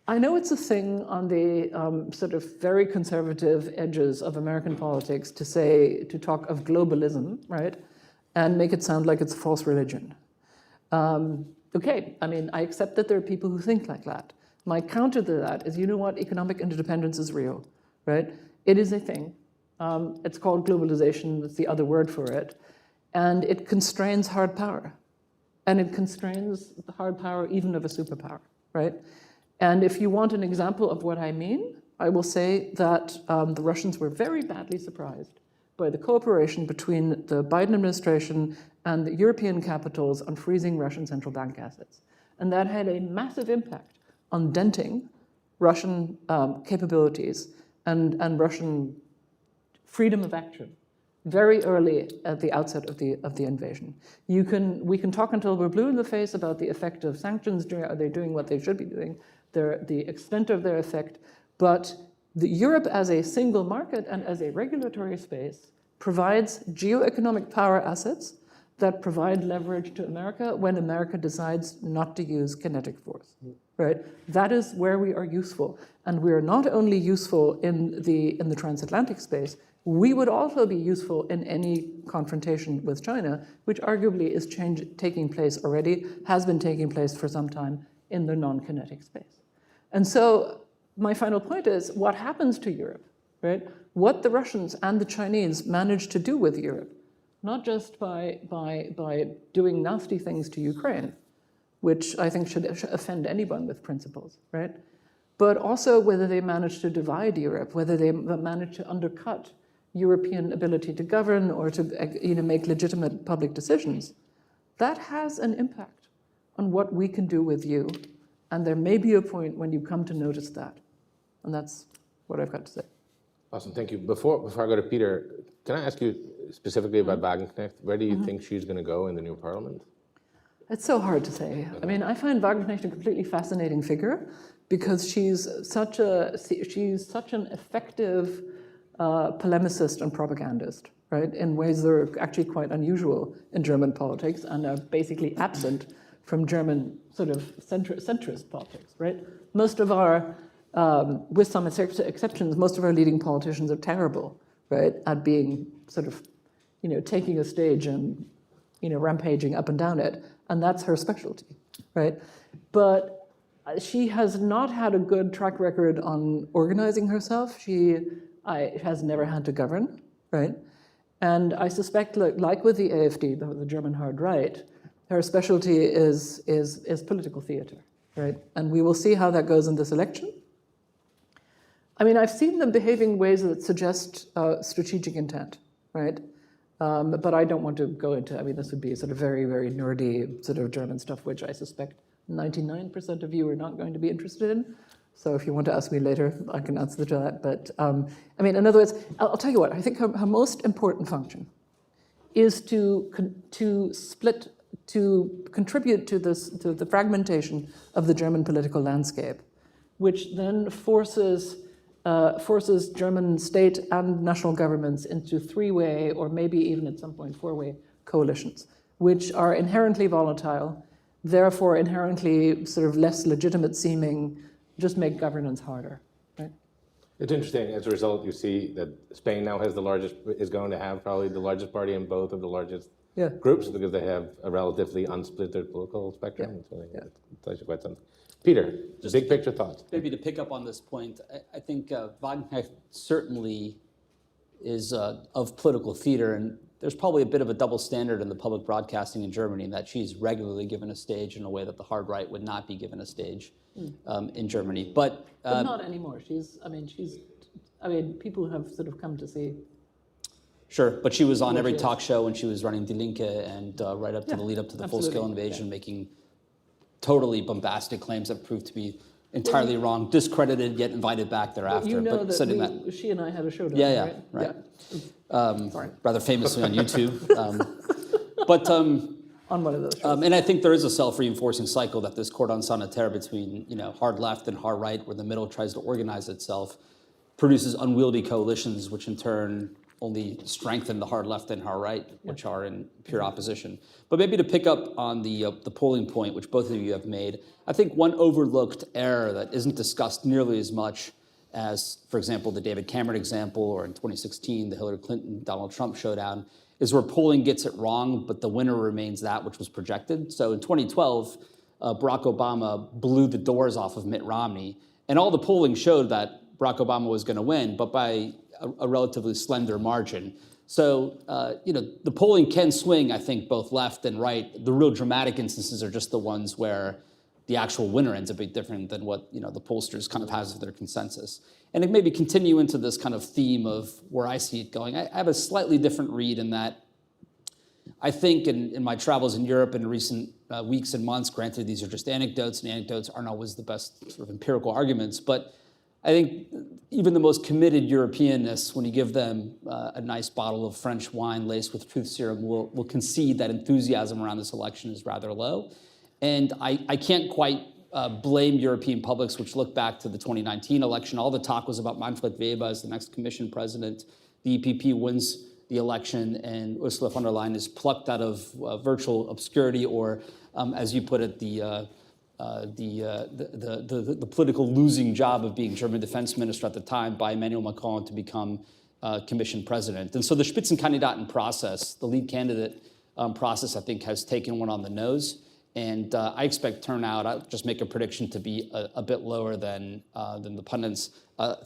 I know it's a thing on the sort of very conservative edges of American politics to talk of globalism, right? And make it sound like it's a false religion. Okay, I mean, I accept that there are people who think like that. My counter to that is, economic interdependence is real, right? It is a thing. It's called globalization, that's the other word for it. And it constrains hard power. And it constrains the hard power even of a superpower, right? And if you want an example of what I mean, I will say that the Russians were very badly surprised by the cooperation between the Biden administration and the European capitals on freezing Russian central bank assets. And that had a massive impact on denting Russian capabilities and Russian freedom of action very early at the outset of the invasion. We can talk until we're blue in the face about the effect of sanctions. Are they doing what they should be doing? The extent of their effect, but Europe as a single market and as a regulatory space provides geoeconomic power assets that provide leverage to America when America decides not to use kinetic force, right? That is where we are useful. And we are not only useful in the transatlantic space, we would also be useful in any confrontation with China, which arguably is taking place already, has been taking place for some time in the non-kinetic space. And so my final point is, what happens to Europe, right? What the Russians and the Chinese manage to do with Europe, not just by doing nasty things to Ukraine, which I think should offend anyone with principles, right? But also whether they manage to divide Europe, whether they manage to undercut European ability to govern or to make legitimate public decisions, that has an impact on what we can do with you. And there may be a point when you come to notice that. And that's what I've got to say. Awesome, thank you. Before I go to Peter, can I ask you specifically about Wagenknecht? Where do you think she's going to go in the new parliament? It's so hard to say. I mean, I find Wagenknecht a completely fascinating figure because she's such an effective polemicist and propagandist, right? In ways that are actually quite unusual in German politics and are basically absent from German sort of centrist politics, right? Most of our, with some exceptions, most of our leading politicians are terrible, right, at being sort of, taking a stage and, rampaging up and down it, and that's her specialty, right? But she has not had a good track record on organizing herself. She has never had to govern, right? And I suspect, like with the AfD, the German hard right, her specialty is political theater, right? And we will see how that goes in this election. I mean, I've seen them behaving in ways that suggest strategic intent, right? But I don't want to go into, I mean, this would be sort of very, very nerdy sort of German stuff, which I suspect 99% of you are not going to be interested in. So if you want to ask me later, I can answer to that. But I mean, in other words, I'll tell you what, I think her most important function is to contribute to the fragmentation of the German political landscape, which then forces German state and national governments into three-way or maybe even at some point four-way coalitions, which are inherently volatile, therefore inherently sort of less legitimate seeming, just make governance harder. Right? It's interesting. As a result, you see that Spain now has is going to have probably the largest party in both of the largest groups because they have a relatively unsplitted political spectrum. So it's actually quite something. Peter, just big picture thoughts. Maybe to pick up on this point, I think Wagenknecht certainly is of political theater, and there's probably a bit of a double standard in the public broadcasting in Germany in that she's regularly given a stage in a way that the hard right would not be given a stage in Germany. But not anymore. I mean, people have sort of come to see. Sure, but she was on every talk show when she was running Die Linke and right up to the lead up to the full-scale invasion, making totally bombastic claims that proved to be entirely wrong, discredited, yet invited back thereafter. You know that she and I had a showdown, right? Sorry. Rather famously on YouTube. But on one of those shows. and I think there is a self-reinforcing cycle that this cordon sanitaire between hard left and hard right, where the middle tries to organize itself, produces unwieldy coalitions, which in turn only strengthen the hard left and hard right, which are in pure opposition. But maybe to pick up on the polling point, which both of you have made, I think one overlooked error that isn't discussed nearly as much as, for example, the David Cameron example, or in 2016, the Hillary Clinton-Donald Trump showdown, is where polling gets it wrong, but the winner remains that which was projected. So in 2012, Barack Obama blew the doors off of Mitt Romney, and all the polling showed that Barack Obama was going to win, but by a relatively slender margin. So, the polling can swing, I think, both left and right. The real dramatic instances are just the ones where the actual winner ends up being different than what, the pollsters kind of has as their consensus. And it maybe continue into this kind of theme of where I see it going. I have a slightly different read in that I think in my travels in Europe in recent weeks and months, granted these are just anecdotes, and anecdotes aren't always the best sort of empirical arguments, but I think even the most committed Europeanists, when you give them a nice bottle of French wine laced with truth serum, will concede that enthusiasm around this election is rather low. And I can't quite blame European publics, which look back to the 2019 election. All the talk was about Manfred Weber as the next commission president. The EPP wins the election, and Ursula von der Leyen is plucked out of virtual obscurity, or as you put it, the political losing job of being German defense minister at the time by Emmanuel Macron to become commission president. And so the Spitzenkandidaten process, the lead candidate process, I think has taken one on the nose. And I expect turnout, I'll just make a prediction, to be a bit lower than the pundits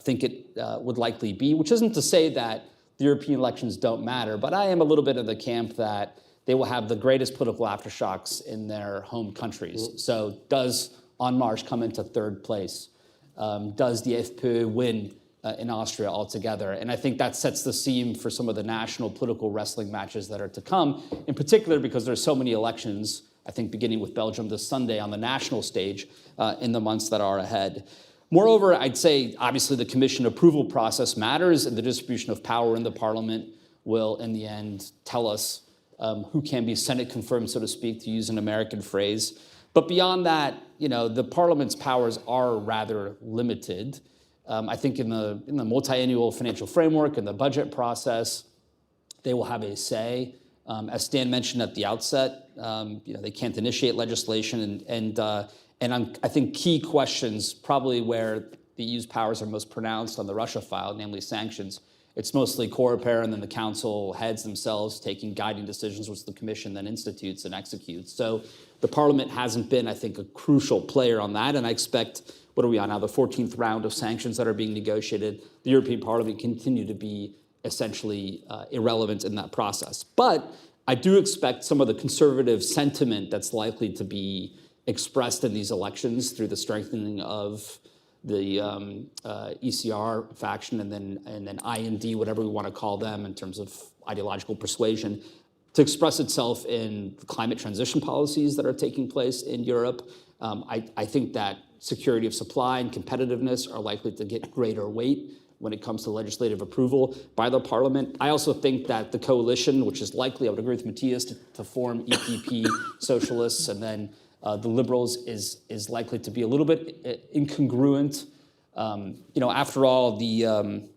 think it would likely be, which isn't to say that the European elections don't matter, but I am a little bit in the camp that they will have the greatest political aftershocks in their home countries. So does En Marche come into third place? Does the FPÖ win in Austria altogether? And I think that sets the scene for some of the national political wrestling matches that are to come, in particular because there's so many elections, I think beginning with Belgium this Sunday on the national stage in the months that are ahead. Moreover, I'd say obviously the Commission approval process matters, and the distribution of power in the Parliament will, in the end, tell us who can be Senate confirmed, so to speak, to use an American phrase. But beyond that, the Parliament's powers are rather limited. I think in the multi-annual financial framework and the budget process, they will have a say. As Stan mentioned at the outset, they can't initiate legislation, and I think key questions, probably where the EU's powers are most pronounced on the Russia file, namely sanctions. It's mostly Coreper and then the Council heads themselves taking guiding decisions, which the Commission then institutes and executes. So the Parliament hasn't been, I think, a crucial player on that, and I expect, what are we on now, the 14th round of sanctions that are being negotiated, the European Parliament continue to be essentially irrelevant in that process. But I do expect some of the conservative sentiment that's likely to be expressed in these elections through the strengthening of the ECR faction and then IND, whatever we want to call them in terms of ideological persuasion, to express itself in climate transition policies that are taking place in Europe. I think that security of supply and competitiveness are likely to get greater weight when it comes to legislative approval by the Parliament. I also think that the coalition, which is likely, I would agree with Matthias, to form EPP, socialists, and then the Liberals is likely to be a little bit incongruent. After all, the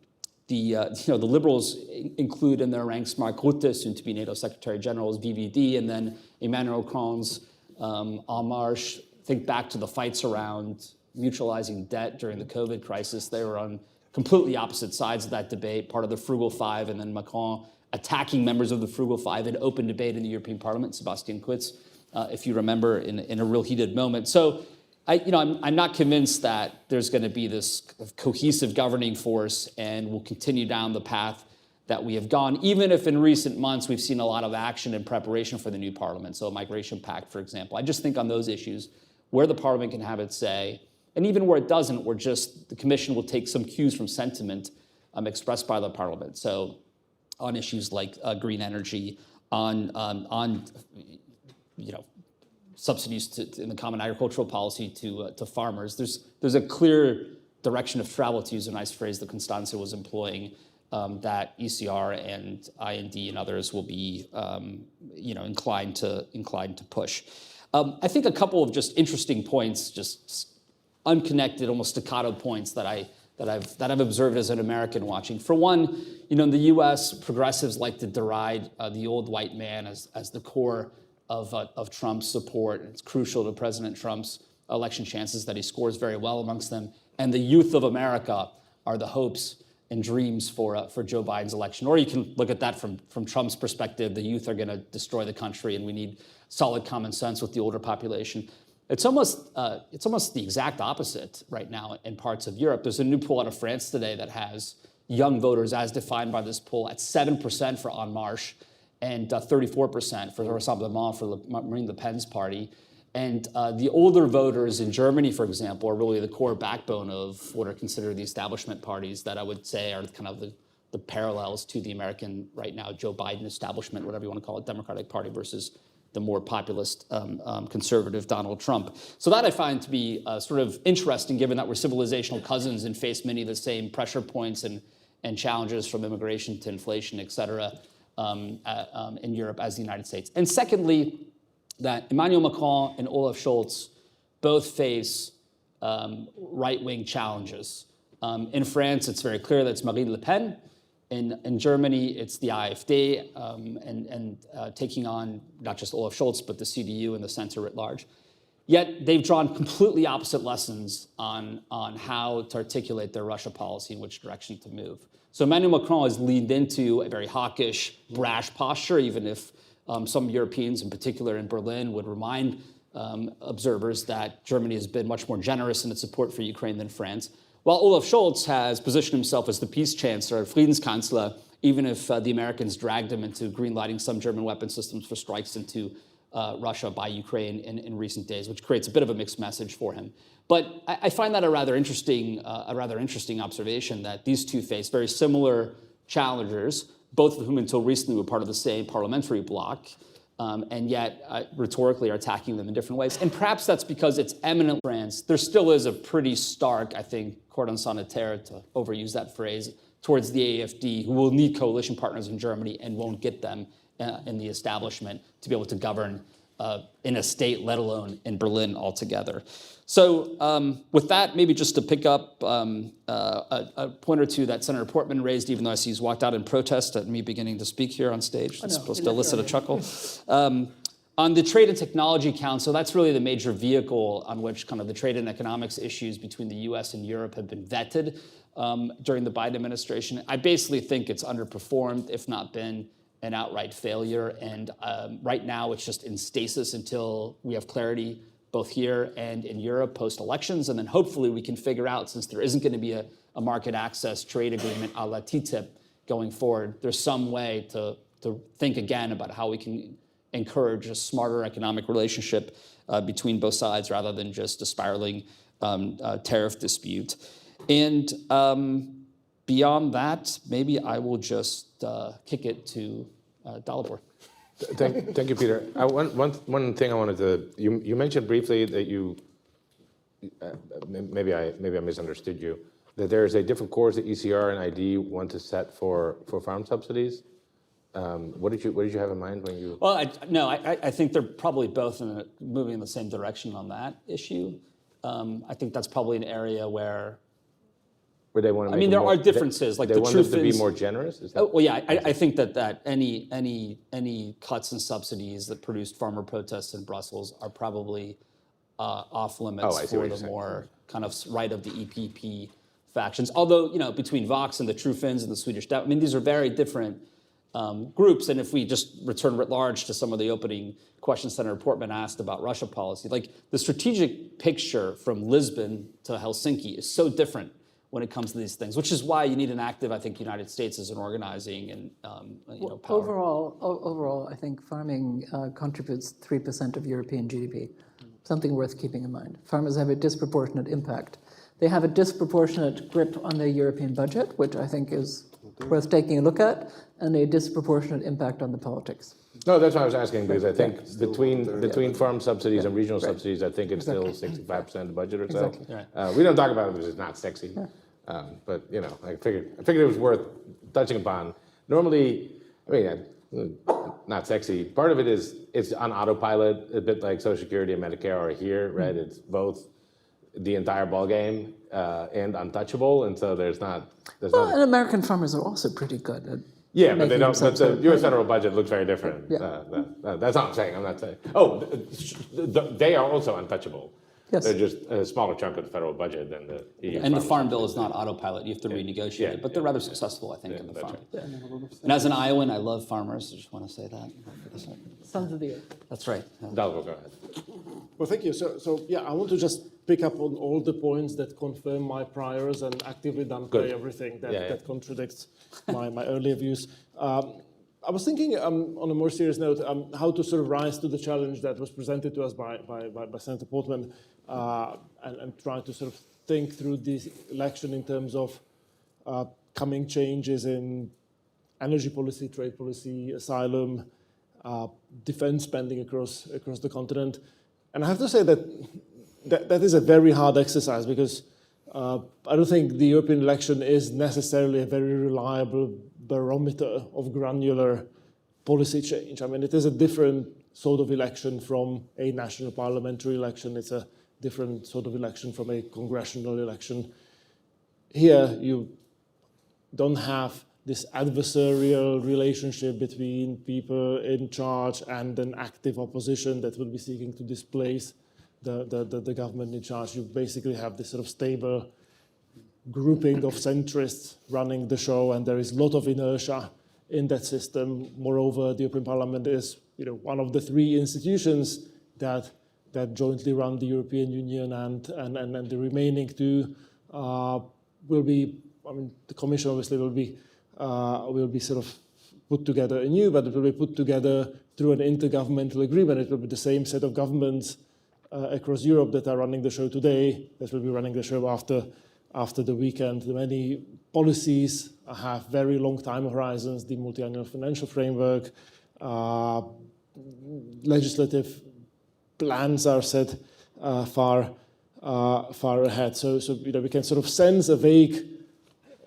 Liberals include in their ranks Mark Rutte, soon to be NATO Secretary General's VVD, and then Emmanuel Macron's En Marche. Think back to the fights around mutualizing debt during the COVID crisis. They were on completely opposite sides of that debate, part of the Frugal Five, and then Macron attacking members of the Frugal Five in open debate in the European Parliament, Sebastian Kurz, if you remember, in a real heated moment. So I'm not convinced that there's going to be this cohesive governing force and we'll continue down the path that we have gone, even if in recent months we've seen a lot of action in preparation for the new parliament, so a migration pact, for example. I just think on those issues, where the parliament can have its say, and even where it doesn't, where just the commission will take some cues from sentiment expressed by the parliament. So on issues like green energy, on subsidies in the common agricultural policy to farmers, there's a clear direction of travel, to use a nice phrase that Constanze was employing, that ECR and IND and others will be inclined to push. I think a couple of just interesting points, just unconnected, almost staccato points that I've observed as an American watching. For one, in the U.S., progressives like to deride the old white man as the core of Trump's support. It's crucial to President Trump's election chances that he scores very well amongst them. And the youth of America are the hopes and dreams for Joe Biden's election. Or you can look at that from Trump's perspective. The youth are going to destroy the country, and we need solid common sense with the older population. It's almost the exact opposite right now in parts of Europe. There's a new poll out of France today that has young voters, as defined by this poll, at 7% for En Marche and 34% for Rassemblement, for Marine Le Pen's party. And the older voters in Germany, for example, are really the core backbone of what are considered the establishment parties that I would say are kind of the parallels to the American, right now, Joe Biden establishment, whatever you want to call it, Democratic Party versus the more populist conservative Donald Trump. So that I find to be sort of interesting, given that we're civilizational cousins and face many of the same pressure points and challenges, from immigration to inflation, et cetera, in Europe as the United States. And secondly, that Emmanuel Macron and Olaf Scholz both face right-wing challenges. In France, it's very clear that it's Marine Le Pen. In Germany, it's the AfD taking on not just Olaf Scholz, but the CDU and the center at large. Yet they've drawn completely opposite lessons on how to articulate their Russia policy and which direction to move. So Emmanuel Macron has leaned into a very hawkish, brash posture, even if some Europeans, in particular in Berlin, would remind observers that Germany has been much more generous in its support for Ukraine than France. While Olaf Scholz has positioned himself as the peace chancellor, Friedenskanzler, even if the Americans dragged him into greenlighting some German weapon systems for strikes into Russia by Ukraine in recent days, which creates a bit of a mixed message for him. But I find that a rather interesting observation that these two face very similar challengers, both of whom until recently were part of the same parliamentary bloc, and yet rhetorically are attacking them in different ways. And perhaps that's because it's eminent France. There still is a pretty stark, I think, cordon sanitaire, to overuse that phrase, towards the AfD, who will need coalition partners in Germany and won't get them in the establishment to be able to govern in a state, let alone in Berlin altogether. So with that, maybe just to pick up a point or two that Senator Portman raised, even though I see he's walked out in protest at me beginning to speak here on stage. It's supposed to elicit a chuckle. On the Trade and Technology Council, that's really the major vehicle on which kind of the trade and economics issues between the US and Europe have been vetted during the Biden administration. I basically think it's underperformed, if not been an outright failure. And right now it's just in stasis until we have clarity both here and in Europe post-elections. And then hopefully we can figure out, since there isn't going to be a market access trade agreement a la TTIP going forward, there's some way to think again about how we can encourage a smarter economic relationship between both sides rather than just a spiraling tariff dispute. And beyond that, maybe I will just kick it to Dalibor. Thank you, Peter. One thing I wanted to, you mentioned briefly that you, maybe I misunderstood you, that there's a different course that ECR and ID want to set for farm subsidies. What did you have in mind when you? Well, I think they're probably both moving in the same direction on that issue. I think that's probably an area where they want to. I mean, there are differences. Like they the want truth them to be is, more generous. Is that, well, yeah, I think that any cuts in subsidies that produced farmer protests in Brussels are probably off limits for the more kind of right of the EPP factions. Although, between Vox and the True Finns and the Swedish, I mean, these are very different groups. And if we just return writ large to some of the opening questions Senator Portman asked about Russia policy, like the strategic picture from Lisbon to Helsinki is so different when it comes to these things, which is why you need an active, I think, United States as an organizing and power. Overall, I think farming contributes 3% of European GDP, something worth keeping in mind. Farmers have a disproportionate impact. They have a disproportionate grip on the European budget, which I think is worth taking a look at, and a disproportionate impact on the politics. No, that's what I was asking, because I think between farm subsidies and regional subsidies, I think it's still 65% of the budget or so. Exactly. We don't talk about it because it's not sexy, but I figured it was worth touching upon. Normally, I mean, not sexy. Part of it is it's on autopilot, a bit like Social Security and Medicare are here, right? It's both the entire ballgame and untouchable, and so there's not. And American farmers are also pretty good at. Yeah, but they don't. But the U.S. federal budget looks very different. Yeah. That's not what I'm saying. I'm not saying. Oh, they are also untouchable. Yes. They're just a smaller chunk of the federal budget than the EU. And the Farm Bill is not autopilot. You have to renegotiate it. But they're rather successful, I think, in the farm. Right. And as an Iowan, I love farmers. I just want to say that. Sons of the earth. That's right. Dalibor, go ahead. Well, thank you. So yeah, I want to just pick up on all the points that confirm my priors and actively downplay everything that contradicts my earlier views. I was thinking on a more serious note, how to sort of rise to the challenge that was presented to us by Senator Portman and try to sort of think through this election in terms of coming changes in energy policy, trade policy, asylum, defense spending across the continent. And I have to say that is a very hard exercise because I don't think the European election is necessarily a very reliable barometer of granular policy change. I mean, it is a different sort of election from a national parliamentary election. It's a different sort of election from a congressional election. Here, you don't have this adversarial relationship between people in charge and an active opposition that will be seeking to displace the government in charge. You basically have this sort of stable grouping of centrists running the show, and there is a lot of inertia in that system. Moreover, the European Parliament is one of the three institutions that jointly run the European Union, and the remaining two will be, the Commission obviously will be sort of put together anew, but it will be put together through an intergovernmental agreement. It will be the same set of governments across Europe that are running the show today that will be running the show after the weekend. Many policies have very long time horizons, the multi-annual financial framework, legislative plans are set far ahead. So we can sort of sense a vague,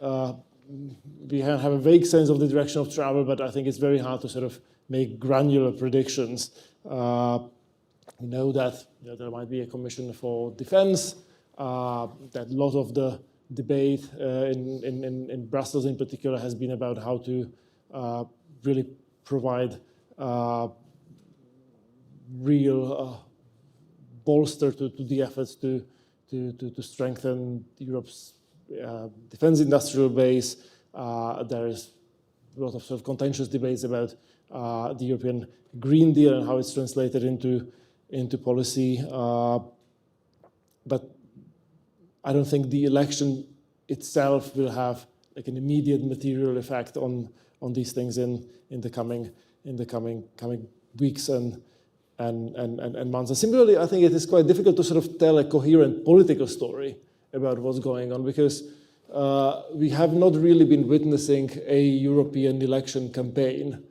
we have a vague sense of the direction of travel, but I think it's very hard to sort of make granular predictions. We know that there might be a commission for defense, that a lot of the debate in Brussels in particular has been about how to really provide real bolster to the efforts to strengthen Europe's defense industrial base. There is a lot of sort of contentious debates about the European Green Deal and how it's translated into policy. But I don't think the election itself will have like an immediate material effect on these things in the coming weeks and months. And similarly, I think it is quite difficult to sort of tell a coherent political story about what's going on, because we have not really been witnessing a European election campaign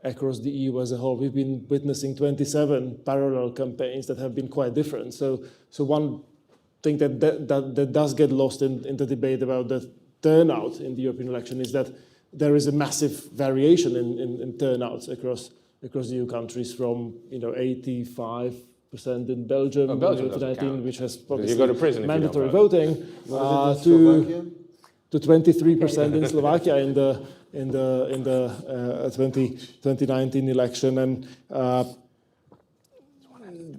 across the EU as a whole. We've been witnessing 27 parallel campaigns that have been quite different. So one thing that does get lost in the debate about the turnout in the European election is that there is a massive variation in turnouts across the EU countries, from 85% in Belgium, Belgium doesn't count, which has you go to prison mandatory if you don't voting, to 23% in Slovakia in the 2019 election. And a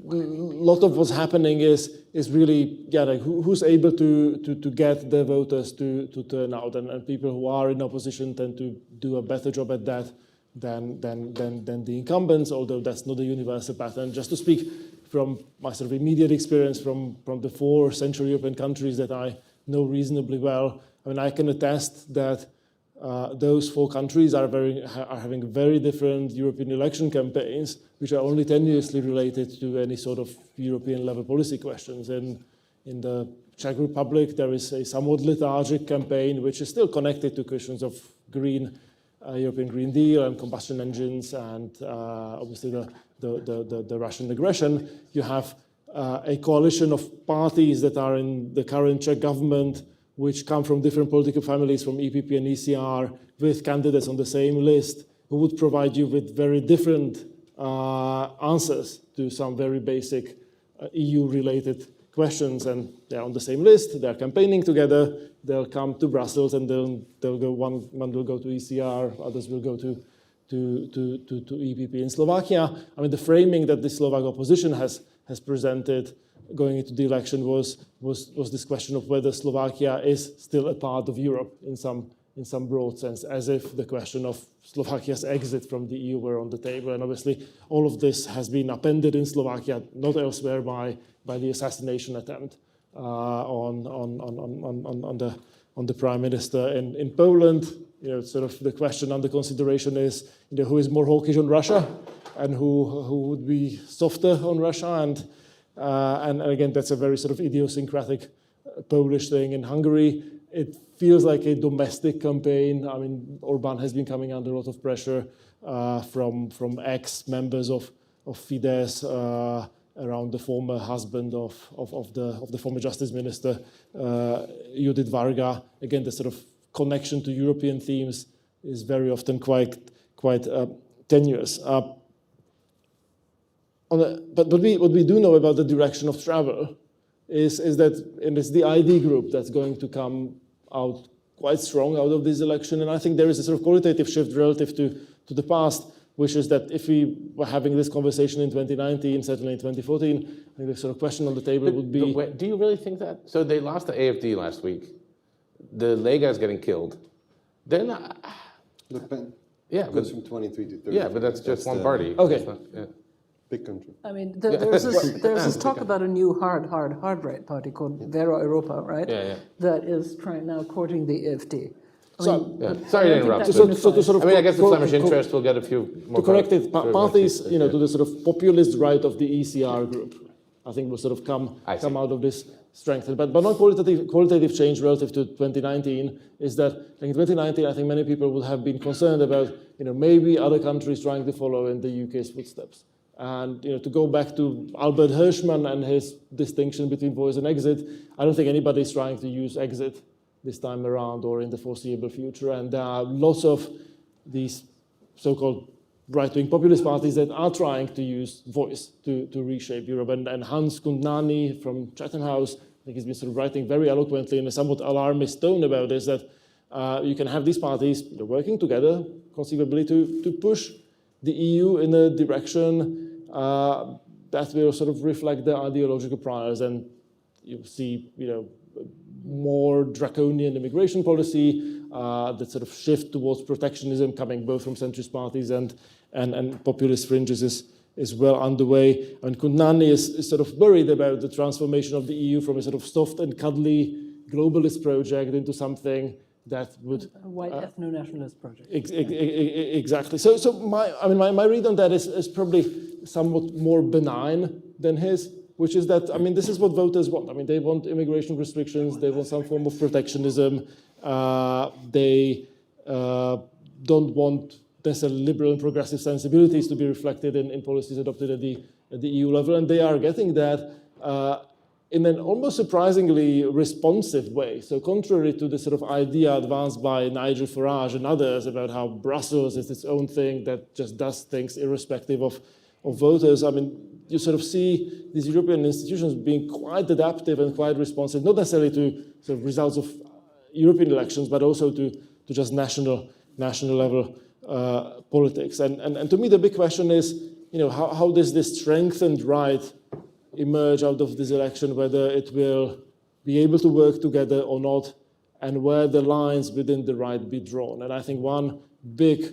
lot of what's happening is really like who's able to get the voters to turn out, and people who are in opposition tend to do a better job at that than the incumbents, although that's not a universal pattern. Just to speak from my sort of immediate experience from the 4 Central European countries that I know reasonably well, I mean, I can attest that those 4 countries are having very different European election campaigns, which are only tenuously related to any sort of European level policy questions. In the Czech Republic, there is a somewhat lethargic campaign, which is still connected to questions of European Green Deal and combustion engines, and obviously the Russian aggression. You have a coalition of parties that are in the current Czech government, which come from different political families, from EPP and ECR, with candidates on the same list, who would provide you with very different answers to some very basic EU-related questions. And they're on the same list, they're campaigning together, they'll come to Brussels, and they'll go, one will go to ECR, others will go to EPP. In Slovakia, I mean, the framing that the Slovak opposition has presented going into the election was this question of whether Slovakia is still a part of Europe in some broad sense, as if the question of Slovakia's exit from the EU were on the table. And obviously, all of this has been upended in Slovakia, not elsewhere, by the assassination attempt on the prime minister. In Poland, sort of the question under consideration is, who is more hawkish on Russia, and who would be softer on Russia, and again, that's a very sort of idiosyncratic Polish thing. In Hungary, it feels like a domestic campaign. I mean, Orban has been coming under a lot of pressure from ex-members of Fidesz around the former husband of the former justice minister, Judith Varga. Again, the sort of connection to European themes is very often quite tenuous. But what we do know about the direction of travel is that, and it's the ID group that's going to come out quite strong out of this election. And I think there is a sort of qualitative shift relative to the past, which is that if we were having this conversation in 2019, certainly in 2014, I think the sort of question on the table would be... Do you really think that? So they lost to AFD last week. The Lega getting killed. They're not... Le Pen Yeah, goes but, from 23 to 30. yeah, but that's just one party. Okay. That's not- yeah. Big country. I mean, there's this talk about a new hard right party called Vera Europa, right? Yeah. That is now courting the AfD. So, Yeah. but Sorry I to don't interrupt. think so, that so to unifies. sort of... I mean, I guess the co- Flemish co- interest will get a few more To correct it, votes. parties, to the sort of populist right of the ECR group, I think will sort of come out of this strengthened. But not qualitative change relative to 2019 is that in 2019, I think many people would have been concerned about, maybe other countries trying to follow in the UK's footsteps. And, to go back to Albert Hirschman and his distinction between voice and exit, I don't think anybody's trying to use exit this time around or in the foreseeable future. And there are lots of these so-called right-wing populist parties that are trying to use voice to reshape Europe. And Hans Kundnani from Chatham House, I think he's been sort of writing very eloquently in a somewhat alarmist tone about this, that you can have these parties working together, conceivably, to push the EU in a direction that will sort of reflect their ideological priors. And you see, more draconian immigration policy, that sort of shift towards protectionism coming both from centrist parties and populist fringes is well underway. And Kundnani is sort of worried about the transformation of the EU from a sort of soft and cuddly globalist project into something that would... A white ethno-nationalist project. Exactly. So my read on that is probably somewhat more benign than his, which is that, this is what voters want. They want immigration restrictions, they want some form of protectionism, they don't want necessarily liberal and progressive sensibilities to be reflected in policies adopted at the EU level, and they are getting that in an almost surprisingly responsive way. So contrary to the sort of idea advanced by Nigel Farage and others about how Brussels is its own thing that just does things irrespective of voters, you sort of see these European institutions being quite adaptive and quite responsive, not necessarily to sort of results of European elections, but also to just national level politics. And to me, the big question is, how does this strengthened right emerge out of this election, whether it will be able to work together or not, and where the lines within the right be drawn. And I think one big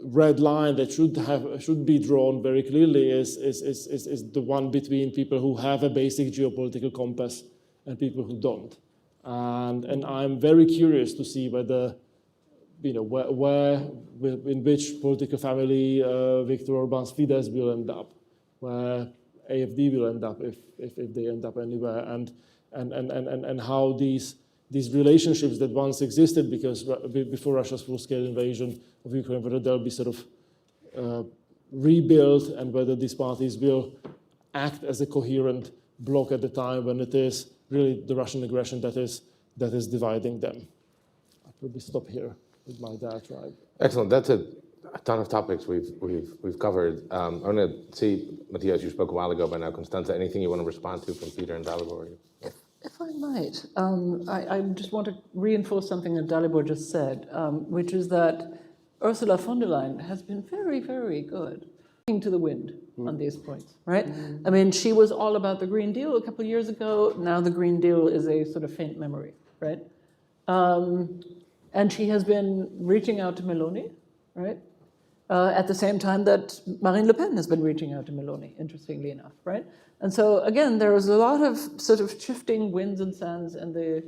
red line that should be drawn very clearly is the one between people who have a basic geopolitical compass and people who don't. And I'm very curious to see whether, in which political family Viktor Orban's Fidesz will end up, where AFD will end up if they end up anywhere, and how these relationships that once existed before Russia's full-scale invasion of Ukraine, whether they'll be sort of rebuilt, and whether these parties will act as a coherent bloc at the time when it is really the Russian aggression that is dividing them. I'll probably stop here with my diatribe. Excellent. That's a ton of topics we've covered. I'm going to see, Matthias, you spoke a while ago, but now Constanza, anything you want to respond to from Peter and Dalibor? If I might, I just want to reinforce something that Dalibor just said, which is that Ursula von der Leyen has been very, very good to the wind on these points, right? She was all about the Green Deal a couple of years ago. Now the Green Deal is a sort of faint memory, right? And she has been reaching out to Meloni, right? At the same time that Marine Le Pen has been reaching out to Meloni, interestingly enough, right? And so again, there is a lot of sort of shifting winds and sands in the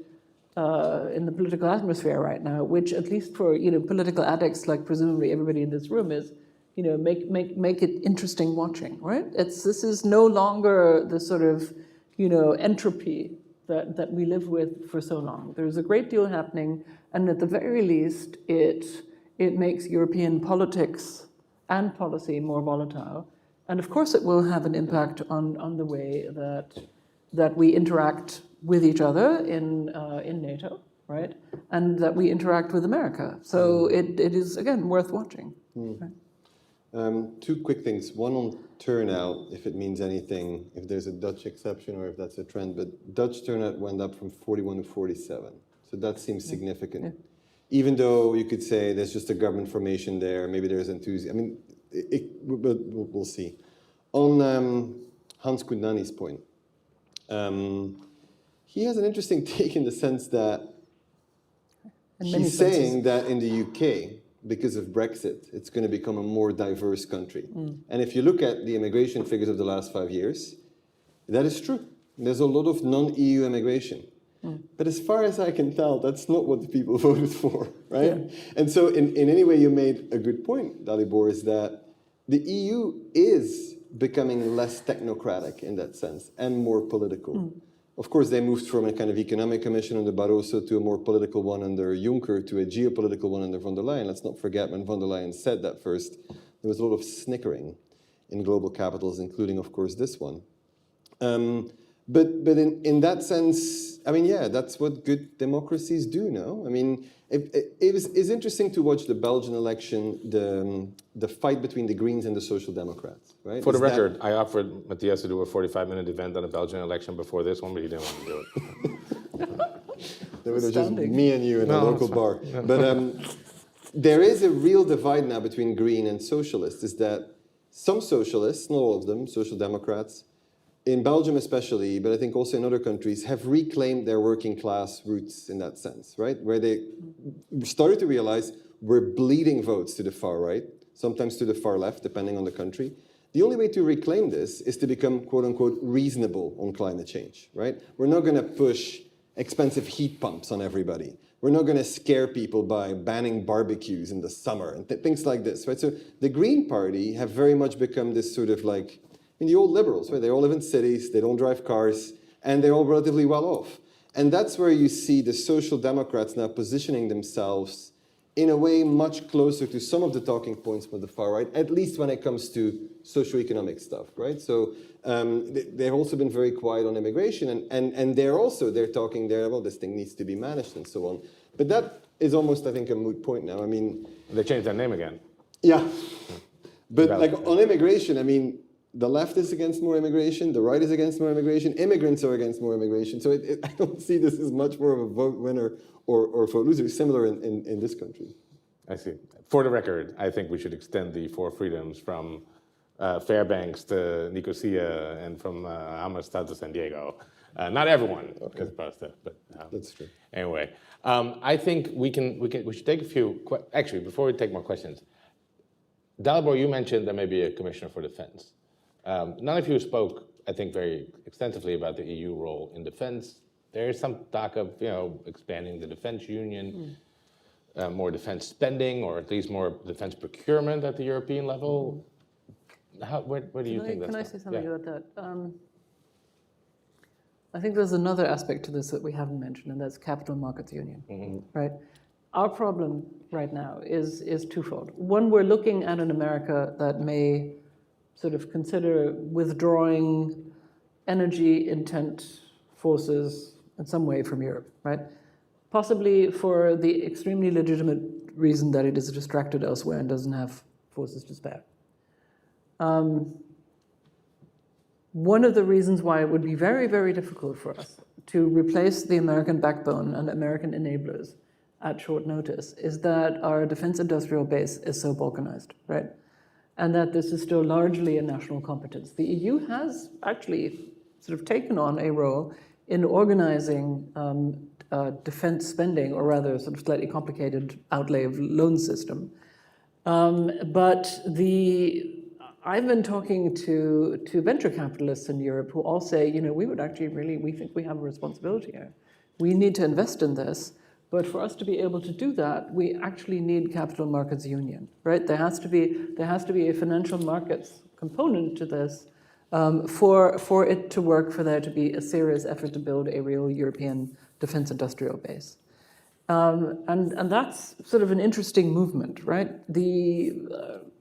political atmosphere right now, which at least for political addicts like presumably everybody in this room is, make it interesting watching, right? This is no longer the sort of entropy that we live with for so long. There's a great deal happening, and at the very least, it makes European politics and policy more volatile. And of course, it will have an impact on the way that we interact with each other in NATO, right? And that we interact with America. So it is, again, worth watching. Right? Two quick things. One on turnout, if it means anything, if there's a Dutch exception or if that's a trend. But Dutch turnout went up from 41 to 47. So that seems significant. Yeah. Even though you could say there's just a government formation there, maybe there's enthusiasm. I mean, we'll see. On Hans Koundani's point, he has an interesting take in the sense that he's saying that in the UK, because of Brexit, it's going to become a more diverse country. And if you look at the immigration figures of the last 5 years, that is true. There's a lot of non-EU immigration. But as far as I can tell, that's not what the people voted for, right? Yeah. And so in any way, you made a good point, Dalibor, is that the EU is becoming less technocratic in that sense and more political. Of course, they moved from a kind of economic commission under Barroso to a more political one under Juncker to a geopolitical one under von der Leyen. Let's not forget when von der Leyen said that first, there was a lot of snickering in global capitals, including, of course, this one. But in that sense, I mean, yeah, that's what good democracies do, no? I mean, it's interesting to watch the Belgian election, the fight between the Greens and the Social Democrats, right? For the record, I offered Matthias to do a 45-minute event on the Belgian election before this one, but he didn't want to do it. There was just me and you in a local bar. Yeah. But there is a real divide now between Green and Socialists, is that some socialists, not all of them, Social Democrats, in Belgium especially, but I think also in other countries, have reclaimed their working class roots in that sense, right? Where they started to realize we're bleeding votes to the far right, sometimes to the far left, depending on the country. The only way to reclaim this is to become, quote unquote, reasonable on climate change, right? We're not going to push expensive heat pumps on everybody. We're not going to scare people by banning barbecues in the summer and things like this, right? So the Green Party have very much become this sort of like, the old liberals, right? They all live in cities, they don't drive cars, and they're all relatively well off. And that's where you see the Social Democrats now positioning themselves in a way much closer to some of the talking points from the far right, at least when it comes to socioeconomic stuff, right? So they've also been very quiet on immigration, and they're talking there, well, this thing needs to be managed and so on. But that is almost, I think, a moot point now. I mean... They changed their name again. Yeah. But like on immigration, I mean, the left is against more immigration, the right is against more immigration, immigrants are against more immigration. So I don't see this as much more of a vote winner or vote loser, similar in this country. I see. For the record, I think we should extend the 4 freedoms from Fairbanks to Nicosia and from Amistad to San Diego. Not everyone, because but that's true. Anyway, I think we should take a few. Actually, before we take more questions, Dalibor, you mentioned there may be a commissioner for defense. None of you spoke, I think, very extensively about the EU role in defense. There is some talk of, expanding the defense union, more defense spending, or at least more defense procurement at the European level. Where do you think that's Can I say something about that? I think there's another aspect to this that we haven't mentioned, and that's capital markets union, right? Our problem right now is twofold. One, we're looking at an America that may sort of consider withdrawing energy intent forces in some way from Europe, right? Possibly for the extremely legitimate reason that it is distracted elsewhere and doesn't have forces to spare. One of the reasons why it would be very, very difficult for us to replace the American backbone and American enablers at short notice is that our defense industrial base is so balkanized, right? And that this is still largely a national competence. The EU has actually sort of taken on a role in organizing defense spending, or rather sort of slightly complicated outlay of loan system. But I've been talking to venture capitalists in Europe who all say, we would actually we think we have a responsibility here. We need to invest in this. But for us to be able to do that, we actually need capital markets union, right? There has to be a financial markets component to this for it to work, for there to be a serious effort to build a real European defense industrial base. And that's sort of an interesting movement, right? The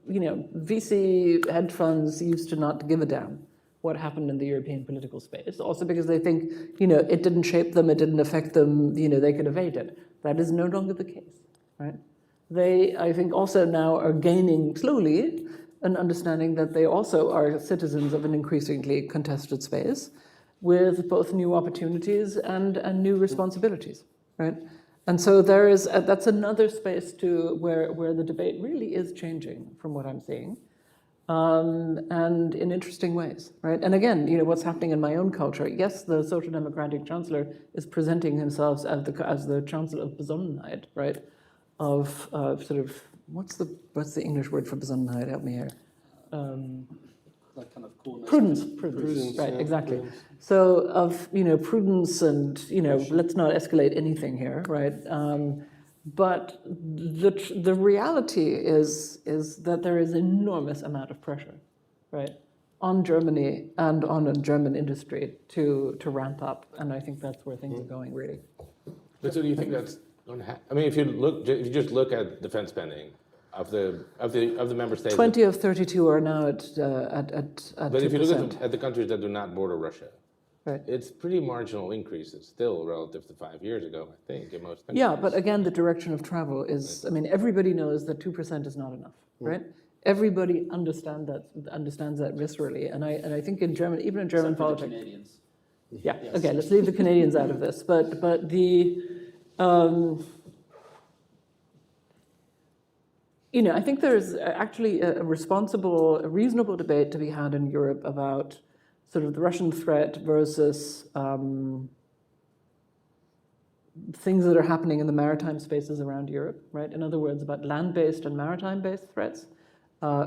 VC hedge funds used to not give a damn what happened in the European political space, also because they think, it didn't shape them, it didn't affect them, they could evade it. That is no longer the case, right? They, I think, also now are gaining slowly an understanding that they also are citizens of an increasingly contested space with both new opportunities and new responsibilities, right? And so there is, that's another space to where the debate really is changing from what I'm seeing, and in interesting ways, right? And again, what's happening in my own culture, yes, the Social Democratic Chancellor is presenting himself as the Chancellor of Besonnenheit, right? Of sort of, what's the English word for Besonnenheit? Help me here. That kind of coolness. Prudence, right, exactly. So of, prudence and, let's not escalate anything here, right? But the reality is that there is enormous amount of pressure, right, on Germany and on a German industry to ramp up, and I think that's where things are going, really. But so do you think that's going to happen? I mean, if you just look at defense spending of the member states. 20 of 32 are now at 2%. But if you look at the countries that do not border Russia, right, it's pretty marginal increases still relative to 5 years ago, I think, in most countries. yeah, but again, the direction of travel is, I mean, everybody knows that 2% is not enough, right? Everybody understands that viscerally, and I think in German, even in German Except for the politics. Canadians. Yeah, okay, let's leave the Canadians out of this, but the, I think there's actually a reasonable debate to be had in Europe about sort of the Russian threat versus things that are happening in the maritime spaces around Europe, right? In other words, about land-based and maritime-based threats,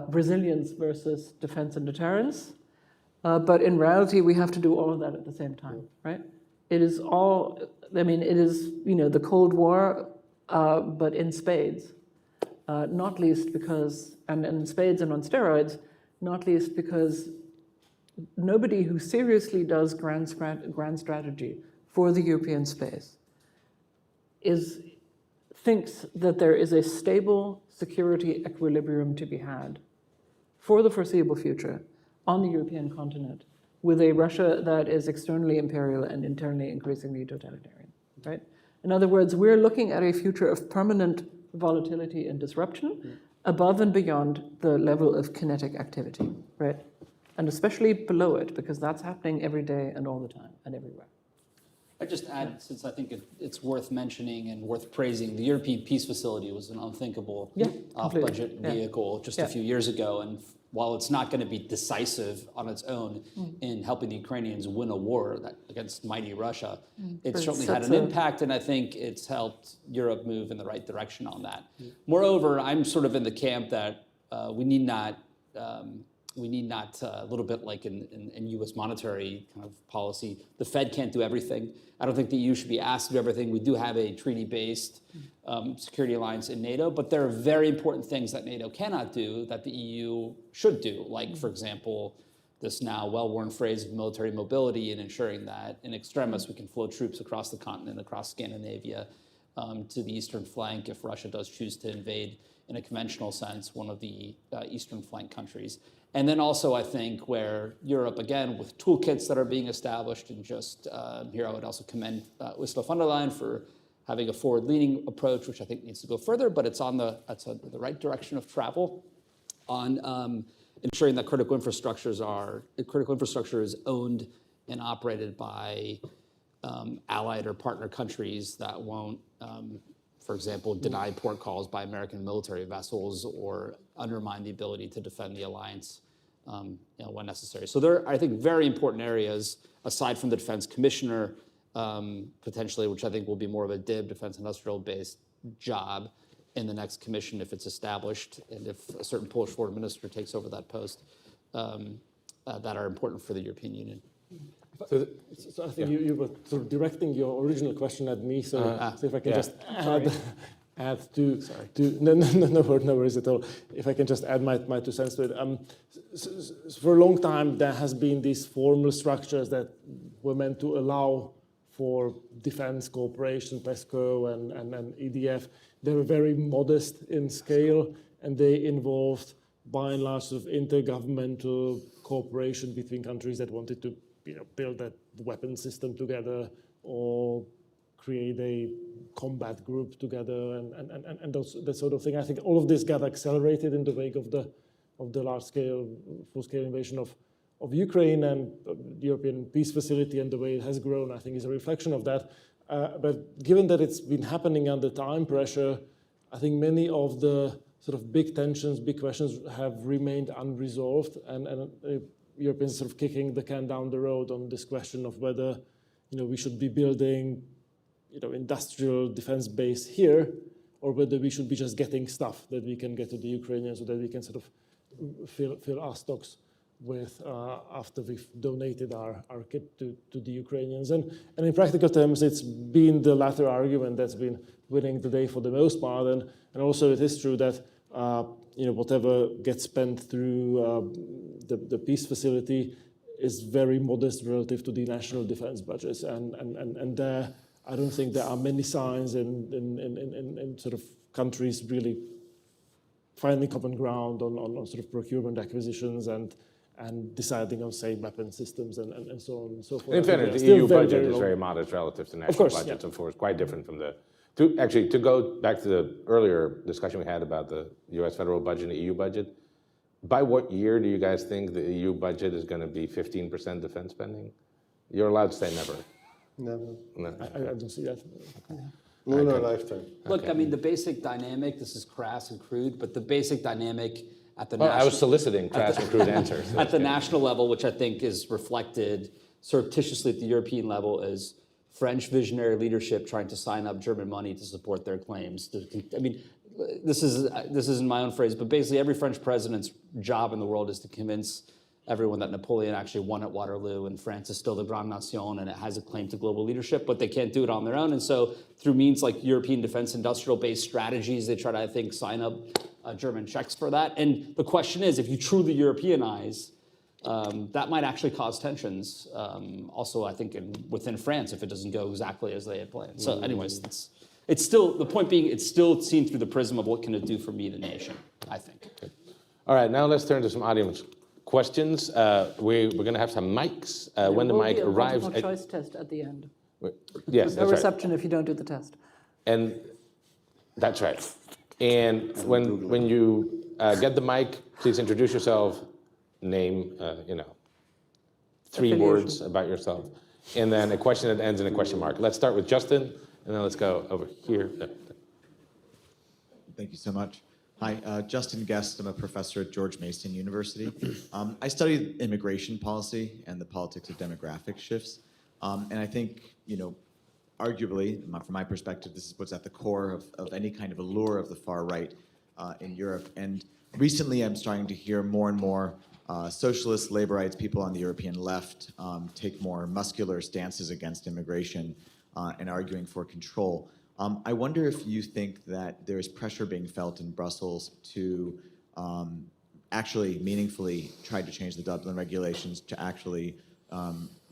resilience versus defense and deterrence. But in reality, we have to do all of that at the same time, right? It is all, I mean, it is, the Cold War, but in spades. Not least because, and in spades and on steroids, not least because nobody who seriously does grand strategy for the European space thinks that there is a stable security equilibrium to be had for the foreseeable future on the European continent with a Russia that is externally imperial and internally increasingly totalitarian, right? In other words, we're looking at a future of permanent volatility and disruption above and beyond the level of kinetic activity, right? And especially below it, because that's happening every day and all the time and everywhere. I'd just add, since I think it's worth mentioning and worth praising, the European Peace Facility was an unthinkable off-budget vehicle just a few years ago. And while it's not going to be decisive on its own in helping the Ukrainians win a war against mighty Russia, it certainly had an impact, and I think it's helped Europe move in the right direction on that. Moreover, I'm sort of in the camp that we need not, a little bit like in U.S. monetary kind of policy, the Fed can't do everything. I don't think the EU should be asked to do everything. We do have a treaty-based security alliance in NATO, but there are very important things that NATO cannot do that the EU should do, like, for example, this now well-worn phrase of military mobility and ensuring that in extremis we can flow troops across the continent, across Scandinavia, to the eastern flank if Russia does choose to invade in a conventional sense one of the eastern flank countries. And then also, I think, where Europe, again, with toolkits that are being established, and just here I would also commend Ursula von der Leyen for having a forward-leaning approach, which I think needs to go further, but it's on the right direction of travel on ensuring that critical infrastructure is owned and operated by allied or partner countries that won't, for example, deny port calls by American military vessels or undermine the ability to defend the alliance when necessary. So there are, I think, very important areas, aside from the defense commissioner, potentially, which I think will be more of a DIB, defense industrial-based job in the next commission if it's established, and if a certain Polish foreign minister takes over that post, that are important for the European Union. So I think you were sort of directing your original question at me, so if I can just add to no worries at all. If I can just add my 2 cents to it. For a long time, there has been these formal structures that were meant to allow for defense cooperation, PESCO and EDF. They were very modest in scale, and they involved, by and large, sort of intergovernmental cooperation between countries that wanted to build that weapon system together or create a combat group together and that sort of thing. I think all of this got accelerated in the wake of the the large-scale, full-scale invasion of Ukraine, and the European peace facility and the way it has grown, I think, is a reflection of that. But given that it's been happening under time pressure, I think many of the sort of big tensions, big questions have remained unresolved, and Europeans sort of kicking the can down the road on this question of whether, we should be building, industrial defense base here, or whether we should be just getting stuff that we can get to the Ukrainians so that we can sort of fill our stocks with after we've donated our kit to the Ukrainians. And in practical terms, it's been the latter argument that's been winning the day for the most part. And also it is true that whatever gets spent through the peace facility is very modest relative to the national defense budgets. And there, I don't think there are many signs in sort of countries really finding common ground on sort of procurement acquisitions and deciding on, say, weapon systems and so on and so forth. In fairness, the EU budget is very modest relative to national budgets, of course, quite different from the... To go back to the earlier discussion we had about the US federal budget and the EU budget, by what year do you guys think the EU budget is going to be 15% defense spending? You're allowed to say never. Never. No. I don't see that. Okay. No, no lifetime. Look, I mean, the basic dynamic, this is crass and crude, but the basic dynamic at the I was soliciting crass and crude answers. At the national level, which I think is reflected surreptitiously at the European level, is French visionary leadership trying to sign up German money to support their claims. I mean, this isn't my own phrase, but basically every French president's job in the world is to convince everyone that Napoleon actually won at Waterloo and France is still the Grande Nation and it has a claim to global leadership, but they can't do it on their own. And so through means like European defense industrial-based strategies, they try to, I think, sign up German checks for that. And the question is, if you truly Europeanize, that might actually cause tensions. Also, I think within France, if it doesn't go exactly as they had planned. So anyways, it's still, the point being, it's still seen through the prism of what can it do for me, the nation, I think. All right, now let's turn to some audience questions. We're going to have some mics. When the mic arrives... There will be a multiple choice test at the end. Yes, no reception if you don't do the test. And that's right. And when you get the mic, please introduce yourself, name, 3 words about yourself, and then a question that ends in a question mark. Let's start with Justin, and then let's go over here. Thank you so much. Hi, Justin Guest. I'm a professor at George Mason University. I studied immigration policy and the politics of demographic shifts. And I think, arguably, from my perspective, this is what's at the core of any kind of allure of the far right in Europe. And recently, I'm starting to hear more and more socialist, laborites, people on the European left take more muscular stances against immigration and arguing for control. I wonder if you think that there's pressure being felt in Brussels to actually meaningfully try to change the Dublin regulations to actually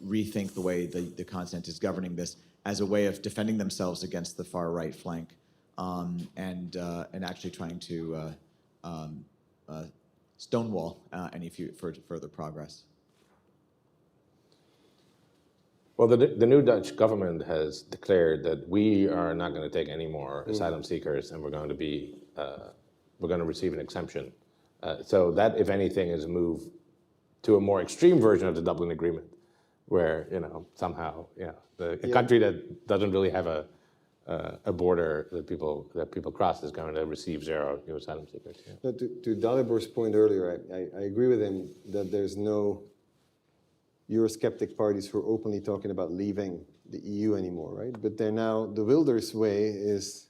rethink the way the continent is governing this as a way of defending themselves against the far right flank and actually trying to stonewall any further progress. Well, the new Dutch government has declared that we are not going to take any more asylum seekers, and we're going to receive an exemption. So that, if anything, is a move to a more extreme version of the Dublin Agreement, where somehow a country that doesn't really have a border that people cross is going to receive 0 new asylum seekers. Yeah. No, to Dalibor's point earlier, I agree with him that there's no Eurosceptic parties who are openly talking about leaving the EU anymore, right? But they're now, the Wilders way is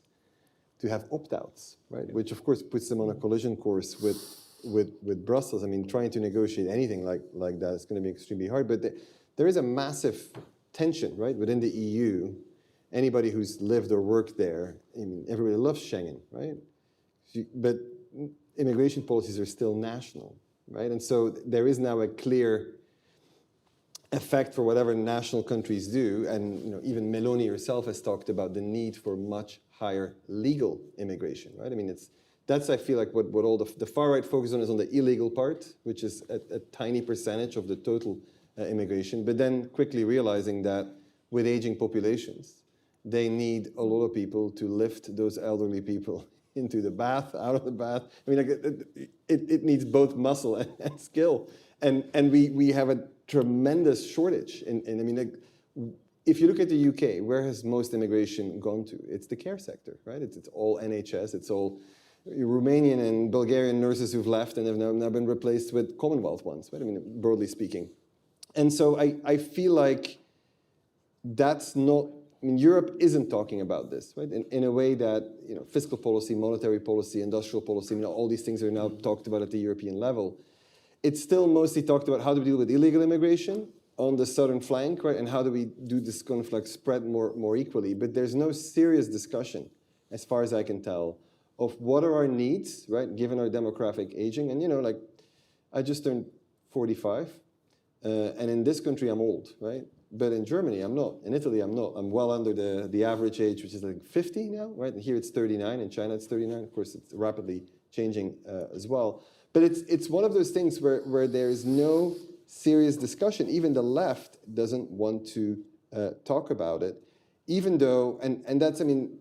to have opt-outs, right? Which of course puts them on a collision course with Brussels. I mean, trying to negotiate anything like that is going to be extremely hard. But there is a massive tension, right, within the EU. Anybody who's lived or worked there, I mean, everybody loves Schengen, right? But immigration policies are still national, right? And so there is now a clear effect for whatever national countries do, and even Meloni herself has talked about the need for much higher legal immigration, right? I mean, that's I feel like what all the far right focus on is on the illegal part, which is a tiny percentage of the total immigration, but then quickly realizing that with aging populations, they need a lot of people to lift those elderly people into the bath, out of the bath. I mean, like, it needs both muscle and skill. And we have a tremendous shortage. And I mean, like, if you look at the UK, where has most immigration gone to? It's the care sector, right? It's all NHS. It's all Romanian and Bulgarian nurses who've left and have now been replaced with Commonwealth ones, right? I mean, broadly speaking. And so I feel like that's not, I mean, Europe isn't talking about this, right? In a way that, you know, fiscal policy, monetary policy, industrial policy, you know, all these things are now talked about at the European level. It's still mostly talked about how do we deal with illegal immigration on the southern flank, right? And how do we do this conflict spread more equally? But there's no serious discussion, as far as I can tell, of what are our needs, right? Given our demographic aging. And, you know, like, I just turned 45, and in this country I'm old, right? But in Germany, I'm not. In Italy, I'm not. I'm well under the average age, which is like 50 now, right? And here it's 39. In China, it's 39. Of course, it's rapidly changing as well. But it's one of those things where there is no serious discussion. Even the left doesn't want to talk about it, even though, and that's, I mean,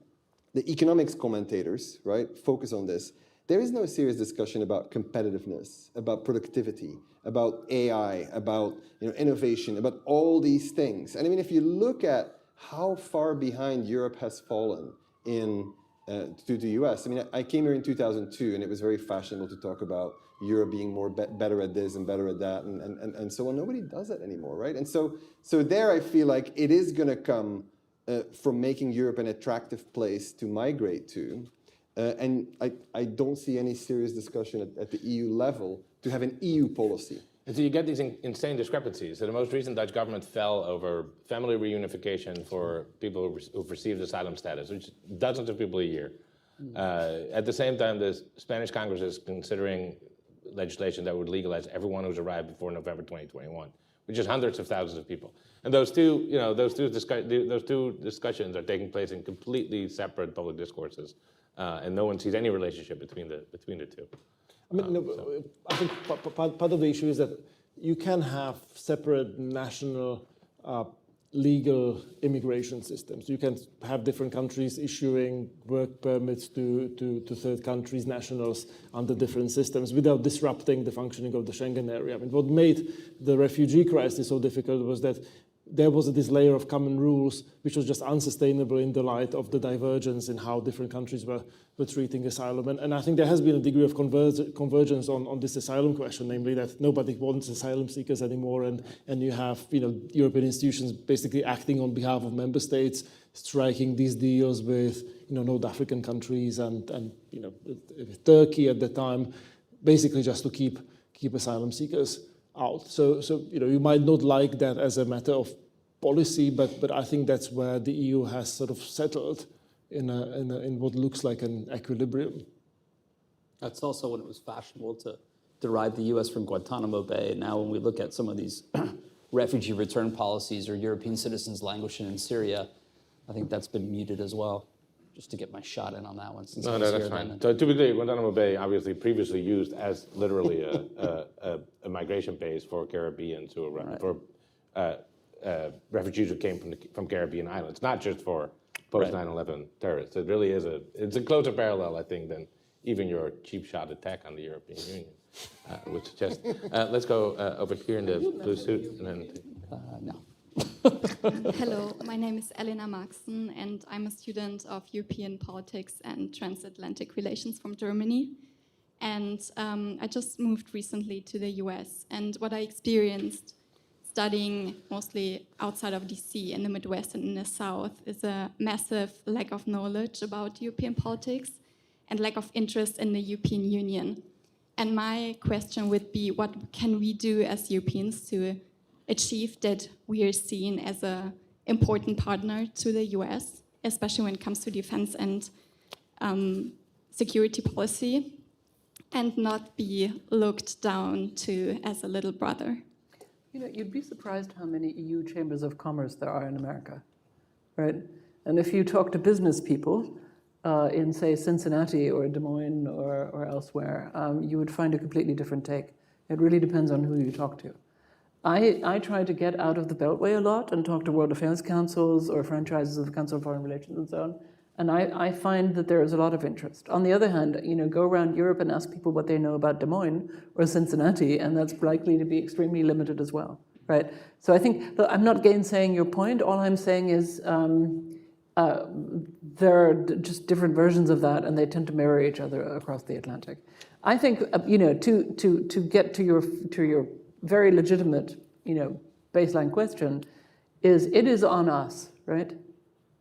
the economics commentators, right, focus on this. There is no serious discussion about competitiveness, about productivity, about AI, about, you know, innovation, about all these things. And I mean, if you look at how far behind Europe has fallen to the US, I mean, I came here in 2002, and it was very fashionable to talk about Europe being better at this and better at that, and so on. Nobody does that anymore, right? And so there, I feel like it is going to come from making Europe an attractive place to migrate to. And I don't see any serious discussion at the EU level to have an EU policy. And so you get these insane discrepancies. So the most recent Dutch government fell over family reunification for people who've received asylum status, which is dozens of people a year. At the same time, the Spanish Congress is considering legislation that would legalize everyone who's arrived before November 2021, which is hundreds of thousands of people. And those two discussions are taking place in completely separate public discourses, and no one sees any relationship between the two. I mean, I think part of the issue is that you can have separate national legal immigration systems. You can have different countries issuing work permits to third countries' nationals under different systems without disrupting the functioning of the Schengen area. I mean, what made the refugee crisis so difficult was that there was this layer of common rules which was just unsustainable in the light of the divergence in how different countries were treating asylum. And I think there has been a degree of convergence on this asylum question, namely that nobody wants asylum seekers anymore, and you have, you know, European institutions basically acting on behalf of member states, striking these deals with, you know, North African countries and you know, Turkey at the time, basically just to keep asylum seekers out. So you know, you might not like that as a matter of policy, but I think that's where the EU has sort of settled in what looks like an equilibrium. That's also when it was fashionable to deride the US from Guantanamo Bay. Now when we look at some of these refugee return policies or European citizens languishing in Syria, I think that's been muted as well. Just to get my shot in on that one. Since No, that's fine. So to be clear, Guantanamo Bay obviously previously used as literally a migration base for Caribbeans who were, for refugees who came from Caribbean islands, not just for post 9/11 terrorists. It really is it's a closer parallel, I think, than even your cheap shot attack on the European Union, which just let's go over here in the blue suit and then. No. Hello, my name is Elena Marxen, and I'm a student of European politics and transatlantic relations from Germany. And I just moved recently to the US, and what I experienced studying mostly outside of DC in the Midwest and in the South is a massive lack of knowledge about European politics and lack of interest in the European Union. And my question would be, what can we do as Europeans to achieve that we are seen as an important partner to the US, especially when it comes to defense and security policy, and not be looked down to as a little brother? You know, you'd be surprised how many EU chambers of commerce there are in America, right? And if you talk to business people in, say, Cincinnati or Des Moines or elsewhere, you would find a completely different take. It really depends on who you talk to. I try to get out of the Beltway a lot and talk to World Affairs Councils or franchises of the Council of Foreign Relations and so on. And I find that there is a lot of interest. On the other hand, go around Europe and ask people what they know about Des Moines or Cincinnati, and that's likely to be extremely limited as well, right? So I think, look, I'm not gainsaying your point. All I'm saying is there are just different versions of that, and they tend to mirror each other across the Atlantic. I think, to get to your very legitimate, baseline question, it is on us, right?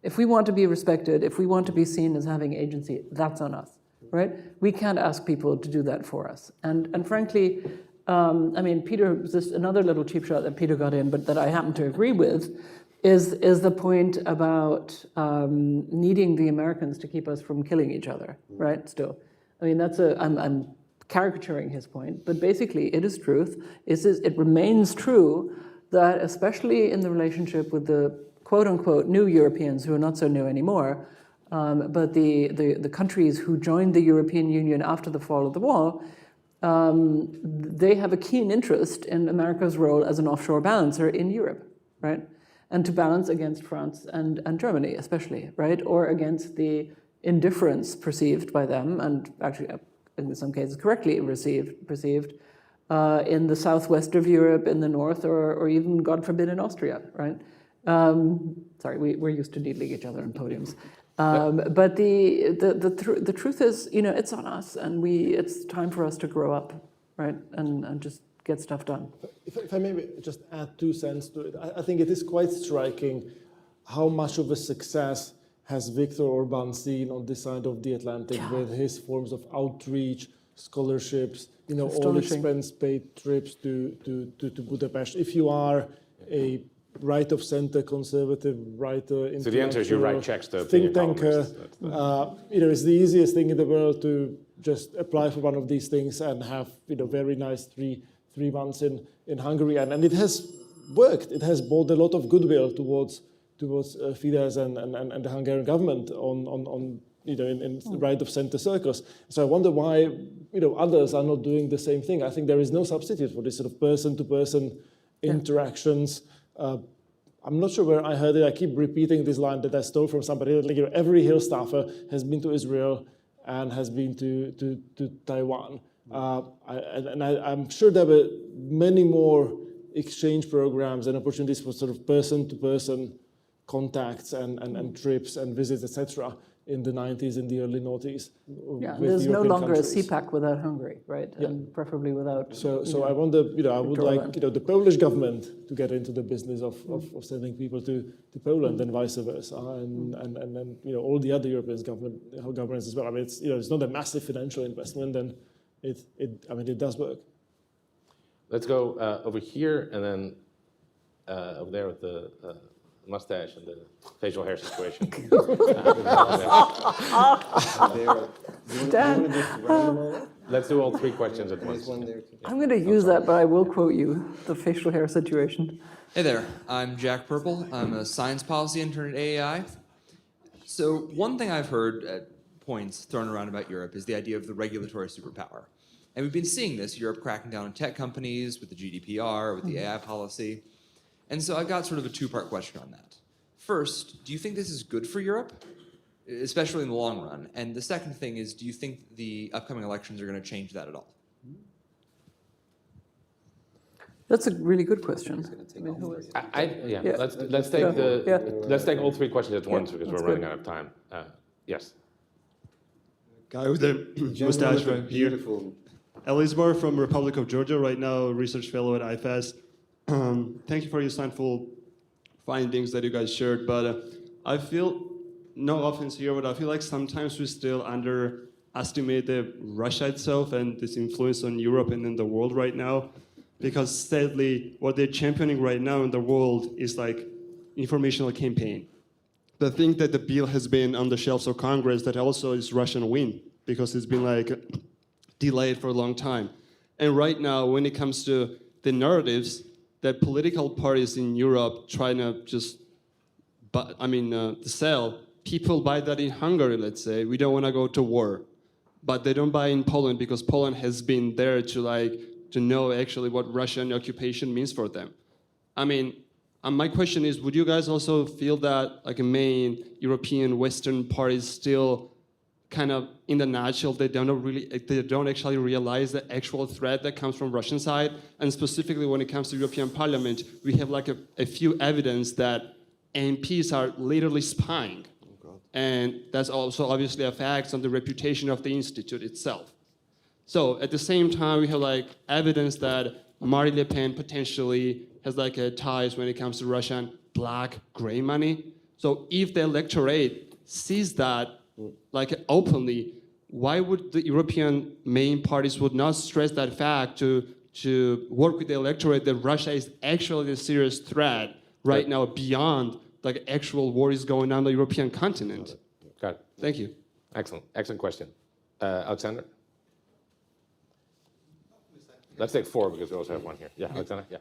If we want to be respected, if we want to be seen as having agency, that's on us, right? We can't ask people to do that for us. And frankly, Peter, just another little cheap shot that Peter got in, but that I happen to agree with, is the point about needing the Americans to keep us from killing each other, right? Still, I'm caricaturing his point, but basically it is truth. It remains true that, especially in the relationship with the quote-unquote new Europeans, who are not so new anymore, but the countries who joined the European Union after the fall of the wall, they have a keen interest in America's role as an offshore balancer in Europe, right? And to balance against France and Germany especially, right? Or against the indifference perceived by them, and actually in some cases correctly perceived, in the southwest of Europe, in the north, or even, God forbid, in Austria, right? Sorry, we're used to needling each other on podiums. But the truth is, it's on us, and it's time for us to grow up, right? And just get stuff done. If I maybe just add 2 cents to it, I think it is quite striking how much of a success has Viktor Orban seen on this side of the Atlantic with his forms of outreach, scholarships, all expense-paid trips to Budapest. If you are a right-of-center conservative writer, so the answer is you write checks to think tanker, it's the easiest thing in the world to just apply for one of these things and have very nice three months in Hungary, and it has worked. It has brought a lot of goodwill towards Fidesz and the Hungarian government in right-of-center circles. So I wonder why others are not doing the same thing. I think there is no substitute for this sort of person-to-person interactions. I'm not sure where I heard it. I keep repeating this line that I stole from somebody. Every Hill staffer has been to Israel and has been to Taiwan. I'm sure there were many more exchange programs and opportunities for sort of person-to-person contacts and trips and visits, etc. in the 90s and the early noughties. Yeah, there's no longer a CPAC without Hungary, right? Yeah. And preferably without. So I wonder, I would like the Polish government to get into the business of sending people to Poland and vice versa, and then all the other European governments as well. It's not a massive financial investment, and it does work. Let's go over here, and then over there with the mustache and the facial hair situation. Let's do all 3 questions at once. I'm going to use that, but I will quote you, the facial hair situation. Hey there, I'm Jack Purple. I'm a science policy intern at AAI. So one thing I've heard at points thrown around about Europe is the idea of the regulatory superpower. And we've been seeing this, Europe cracking down on tech companies with the GDPR, with the AI policy. And so I've got sort of a 2-part question on that. First, do you think this is good for Europe, especially in the long run? And the second thing is, do you think the upcoming elections are going to change that at all? That's a really good question. Let's take all 3 questions at once because we're running out of time. Yes. Guy with the mustache right here. Beautiful. Elizabeth from Republic of Georgia, right now research fellow at IFAS. Thank you for your insightful findings that you guys shared, but I feel, no offense here, but I feel like sometimes we still underestimate Russia itself and this influence on Europe and in the world right now, because sadly, what they're championing right now in the world is like informational campaign. The thing that the bill has been on the shelves of Congress that also is Russian win, because it's been like delayed for a long time. And right now, when it comes to the narratives that political parties in Europe trying to just, sell, people buy that in Hungary, let's say, we don't want to go to war. But they don't buy in Poland because Poland has been there to know actually what Russian occupation means for them. My question is, would you guys also feel that like a main European Western parties still kind of in the nutshell, they don't actually realize the actual threat that comes from Russian side, and specifically when it comes to European Parliament, we have like a few evidence that MPs are literally spying, and that's also obviously affects on the reputation of the institute itself. So at the same time, we have like evidence that Marine Le Pen potentially has like a ties when it comes to Russian black gray money. So if the electorate sees that like openly, why would the European main parties would not stress that fact to work with the electorate that Russia is actually a serious threat right now beyond like actual war is going on the European continent? Got it. Thank you. Excellent question. Alexander? Let's take 4 because we also have 1 here. Yeah, Alexander, yeah.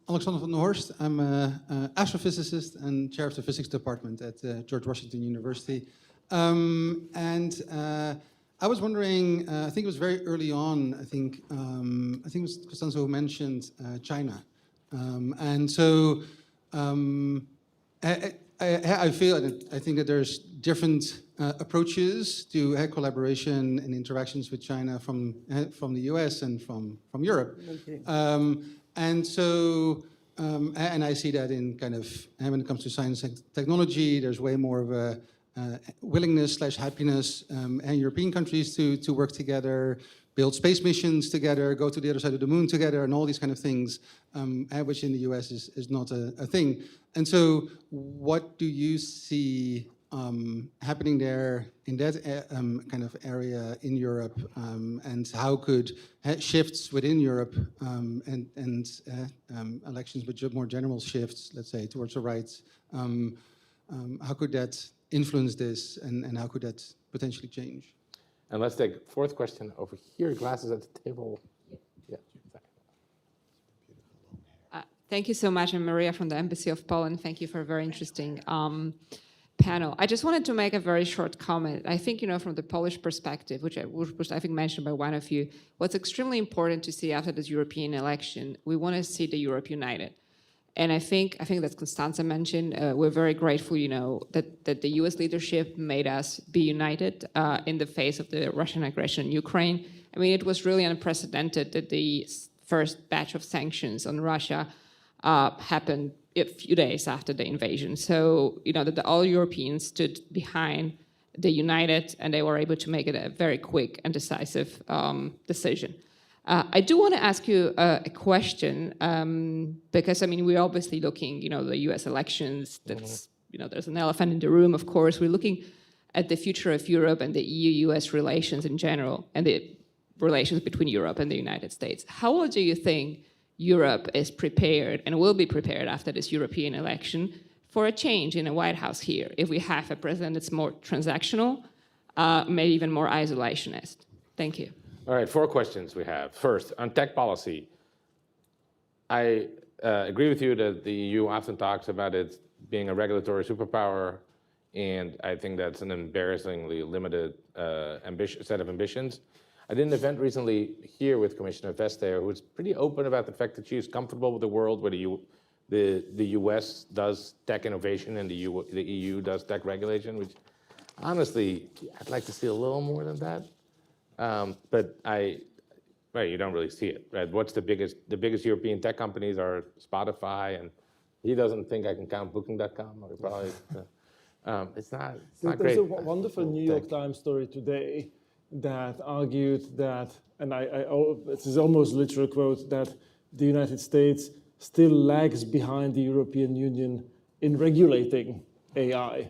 Alexander van der Horst. I'm an astrophysicist and chair of the physics department at George Washington University. I was wondering, I think it was very early on, I think it was Costanzo who mentioned China. I feel, and I think that there's different approaches to collaboration and interactions with China from the US and from Europe. Okay. And I see that in kind of, when it comes to science and technology, there's way more of a willingness/happiness and European countries to work together, build space missions together, go to the other side of the moon together, and all these kind of things, which in the US is not a thing. And so what do you see happening there in that kind of area in Europe, and how could shifts within Europe and elections with more general shifts, let's say, towards the right, how could that influence this, and how could that potentially change? And let's take 4th question over here. Glasses at the table. Yeah. Thank you so much. I'm Maria from the Embassy of Poland. Thank you for a very interesting panel. I just wanted to make a very short comment. I think, from the Polish perspective, which was I think mentioned by one of you, what's extremely important to see after this European election, we want to see the Europe united. And I think that Constanza mentioned, we're very grateful, that the U.S. leadership made us be united in the face of the Russian aggression in Ukraine. I mean, it was really unprecedented that the first batch of sanctions on Russia happened a few days after the invasion. So, that all Europeans stood behind the united, and they were able to make it a very quick and decisive decision. I do want to ask you a question, because, we're obviously looking, the US elections, that's, there's an elephant in the room, of course. We're looking at the future of Europe and the EU-US relations in general, and the relations between Europe and the United States. How well do you think Europe is prepared and will be prepared after this European election for a change in the White House here, if we have a president that's more transactional, maybe even more isolationist? Thank you. All right, 4 questions we have. First, on tech policy, I agree with you that the EU often talks about it being a regulatory superpower, and I think that's an embarrassingly limited set of ambitions. I did an event recently here with Commissioner Vestager, who was pretty open about the fact that she's comfortable with a world where the US does tech innovation and the EU does tech regulation, which honestly, I'd like to see a little more than that. But you don't really see it, right? What's the biggest European tech companies are Spotify, and he doesn't think I can count Booking.com, or probably, it's not great. There's a wonderful New York Times story today that argued that, and this is almost a literal quote, that the United States still lags behind the European Union in regulating AI.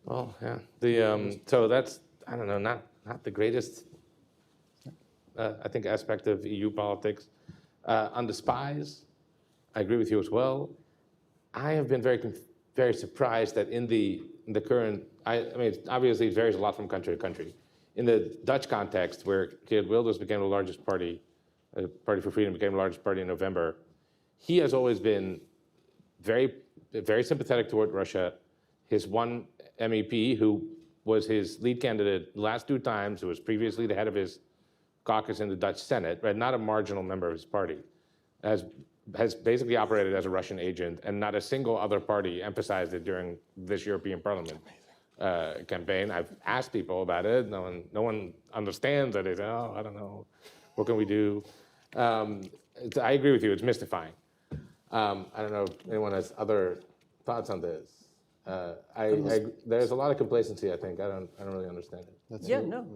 Well, yeah. So that's, I don't know, not the greatest, I think, aspect of EU politics. On the spies, I agree with you as well. I have been very surprised that in the current, obviously it varies a lot from country to country. In the Dutch context, where Geert Wilders became the largest party, Party for Freedom became the largest party in November, he has always been very, very sympathetic toward Russia. His one MEP, who was his lead candidate the last 2 times, who was previously the head of his caucus in the Dutch Senate, right, not a marginal member of his party, has has basically operated as a Russian agent, and not a single other party emphasized it during this European Parliament campaign. I've asked people about it. No one understands it. They say, "Oh, I don't know. What can we do?" I agree with you. It's mystifying. I don't know if anyone has other thoughts on this. There's a lot of complacency. I think I don't really understand it. No,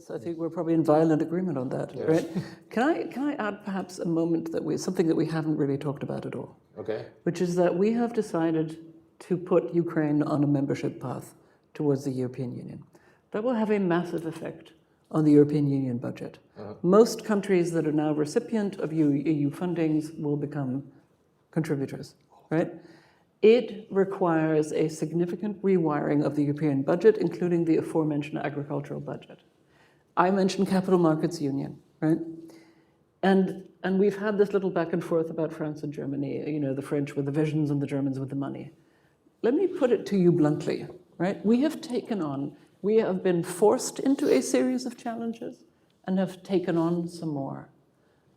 I think we're probably in violent agreement on that, right? Can I add perhaps a moment something that we haven't really talked about at all? Okay. Which is that we have decided to put Ukraine on a membership path towards the European Union. That will have a massive effect on the European Union budget. Most countries that are now recipient of EU fundings will become contributors, right? It requires a significant rewiring of the European budget, including the aforementioned agricultural budget. I mentioned Capital Markets Union, right? And we've had this little back and forth about France and Germany, the French with the visions and the Germans with the money. Let me put it to you bluntly, right? We have been forced into a series of challenges and have taken on some more.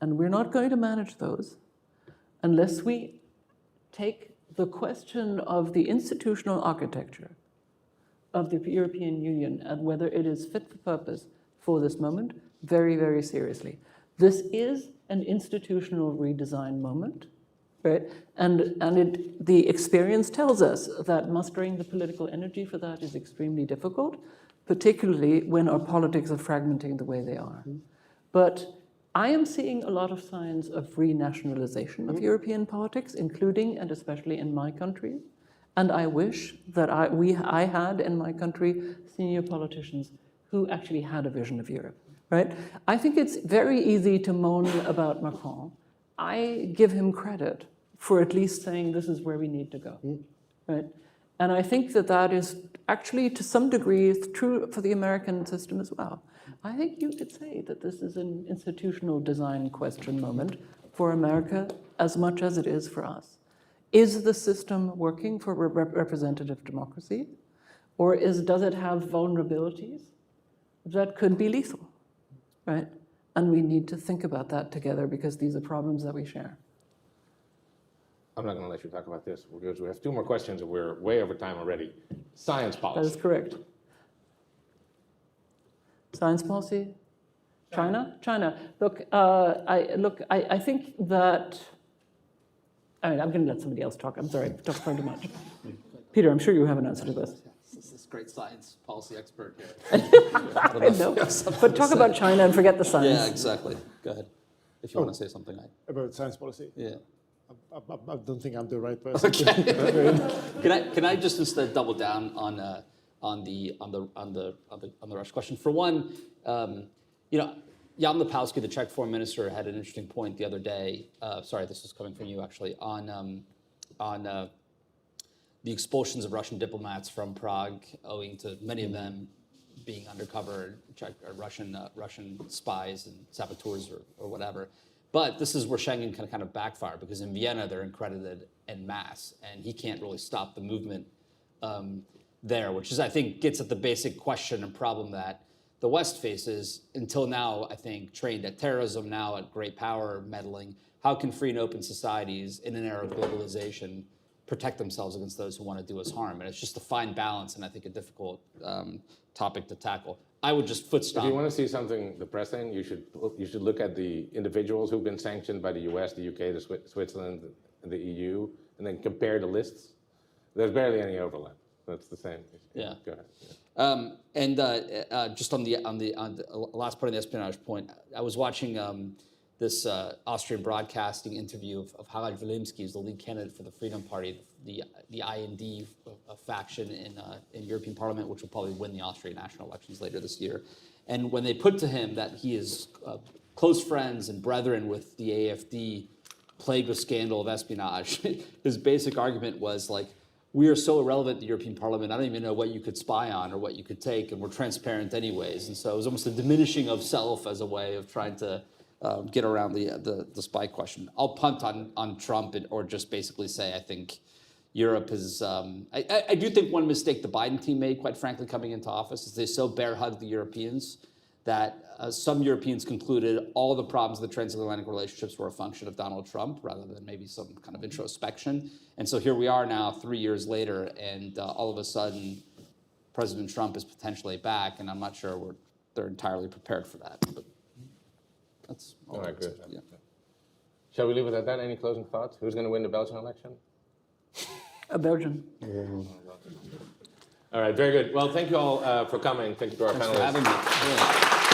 And we're not going to manage those unless we take the question of the institutional architecture of the European Union and whether it is fit for purpose for this moment very, very seriously. This is an institutional redesign moment, right? And the experience tells us that mustering the political energy for that is extremely difficult, particularly when our politics are fragmenting the way they are. But I am seeing a lot of signs of renationalization of European politics, including and especially in my country. And I wish that I had in my country senior politicians who actually had a vision of Europe, right? I think it's very easy to moan about Macron. I give him credit for at least saying this is where we need to go, right? And I think that is actually to some degree true for the American system as well. I think you could say that this is an institutional design question moment for America as much as it is for us. Is the system working for representative democracy? Or does it have vulnerabilities that could be lethal, right? And we need to think about that together because these are problems that we share. I'm not going to let you talk about this because we have 2 more questions and we're way over time already. Science policy. That is correct. Science policy? China. Look, I think that, I'm going to let somebody else talk. I'm sorry, I've talked far too much. Peter, I'm sure you have an answer to this. This is great science policy expert here. I know, but talk about China and forget the science. Yeah, exactly. Go ahead. If you want to say something. About science policy? Yeah. I don't think I'm the right person. Okay. Can I just instead double down on the Russia question? For one, Jan Lipowski, the Czech foreign minister, had an interesting point the other day. Sorry, this was coming from you actually on the expulsions of Russian diplomats from Prague, owing to many of them being undercover Czech or Russian spies and saboteurs or whatever. But this is where Schengen can kind of backfire because in Vienna they're accredited en masse, and he can't really stop the movement there, which is, I think, gets at the basic question and problem that the West faces until now, I think, trained at terrorism, now at great power meddling. How can free and open societies in an era of globalization protect themselves against those who want to do us harm? And it's just a fine balance and I think a difficult topic to tackle. I would just foot stomp. If you want to see something depressing, you should look at the individuals who've been sanctioned by the US, the UK, the Switzerland, and the EU, and then compare the lists. There's barely any overlap. That's the same. Yeah. Go ahead. Yeah. Just on the last part of the espionage point, I was watching this Austrian broadcasting interview of Harald Wilimski, who's the lead candidate for the Freedom Party, the IND faction in European Parliament, which will probably win the Austrian national elections later this year. And when they put to him that he is close friends and brethren with the AfD, plagued with scandal of espionage, his basic argument was like, we are so irrelevant in the European Parliament, I don't even know what you could spy on or what you could take, and we're transparent anyways. And so it was almost a diminishing of self as a way of trying to get around the spy question. I'll punt on Trump or just basically say I think Europe is, I do think one mistake the Biden team made, quite frankly, coming into office is they so bear hugged the Europeans that some Europeans concluded all the problems of the transatlantic relationships were a function of Donald Trump rather than maybe some kind of introspection. And so here we are now 3 years later, and all of a sudden, President Trump is potentially back, and I'm not sure they're entirely prepared for that. But that's all right, good. Yeah. Shall we leave it at that? Any closing thoughts? Who's going to win the Belgian election? A Belgian. All right, very good. Well, thank you all for coming. Thank you to our Thanks panelists. for having me. Yeah.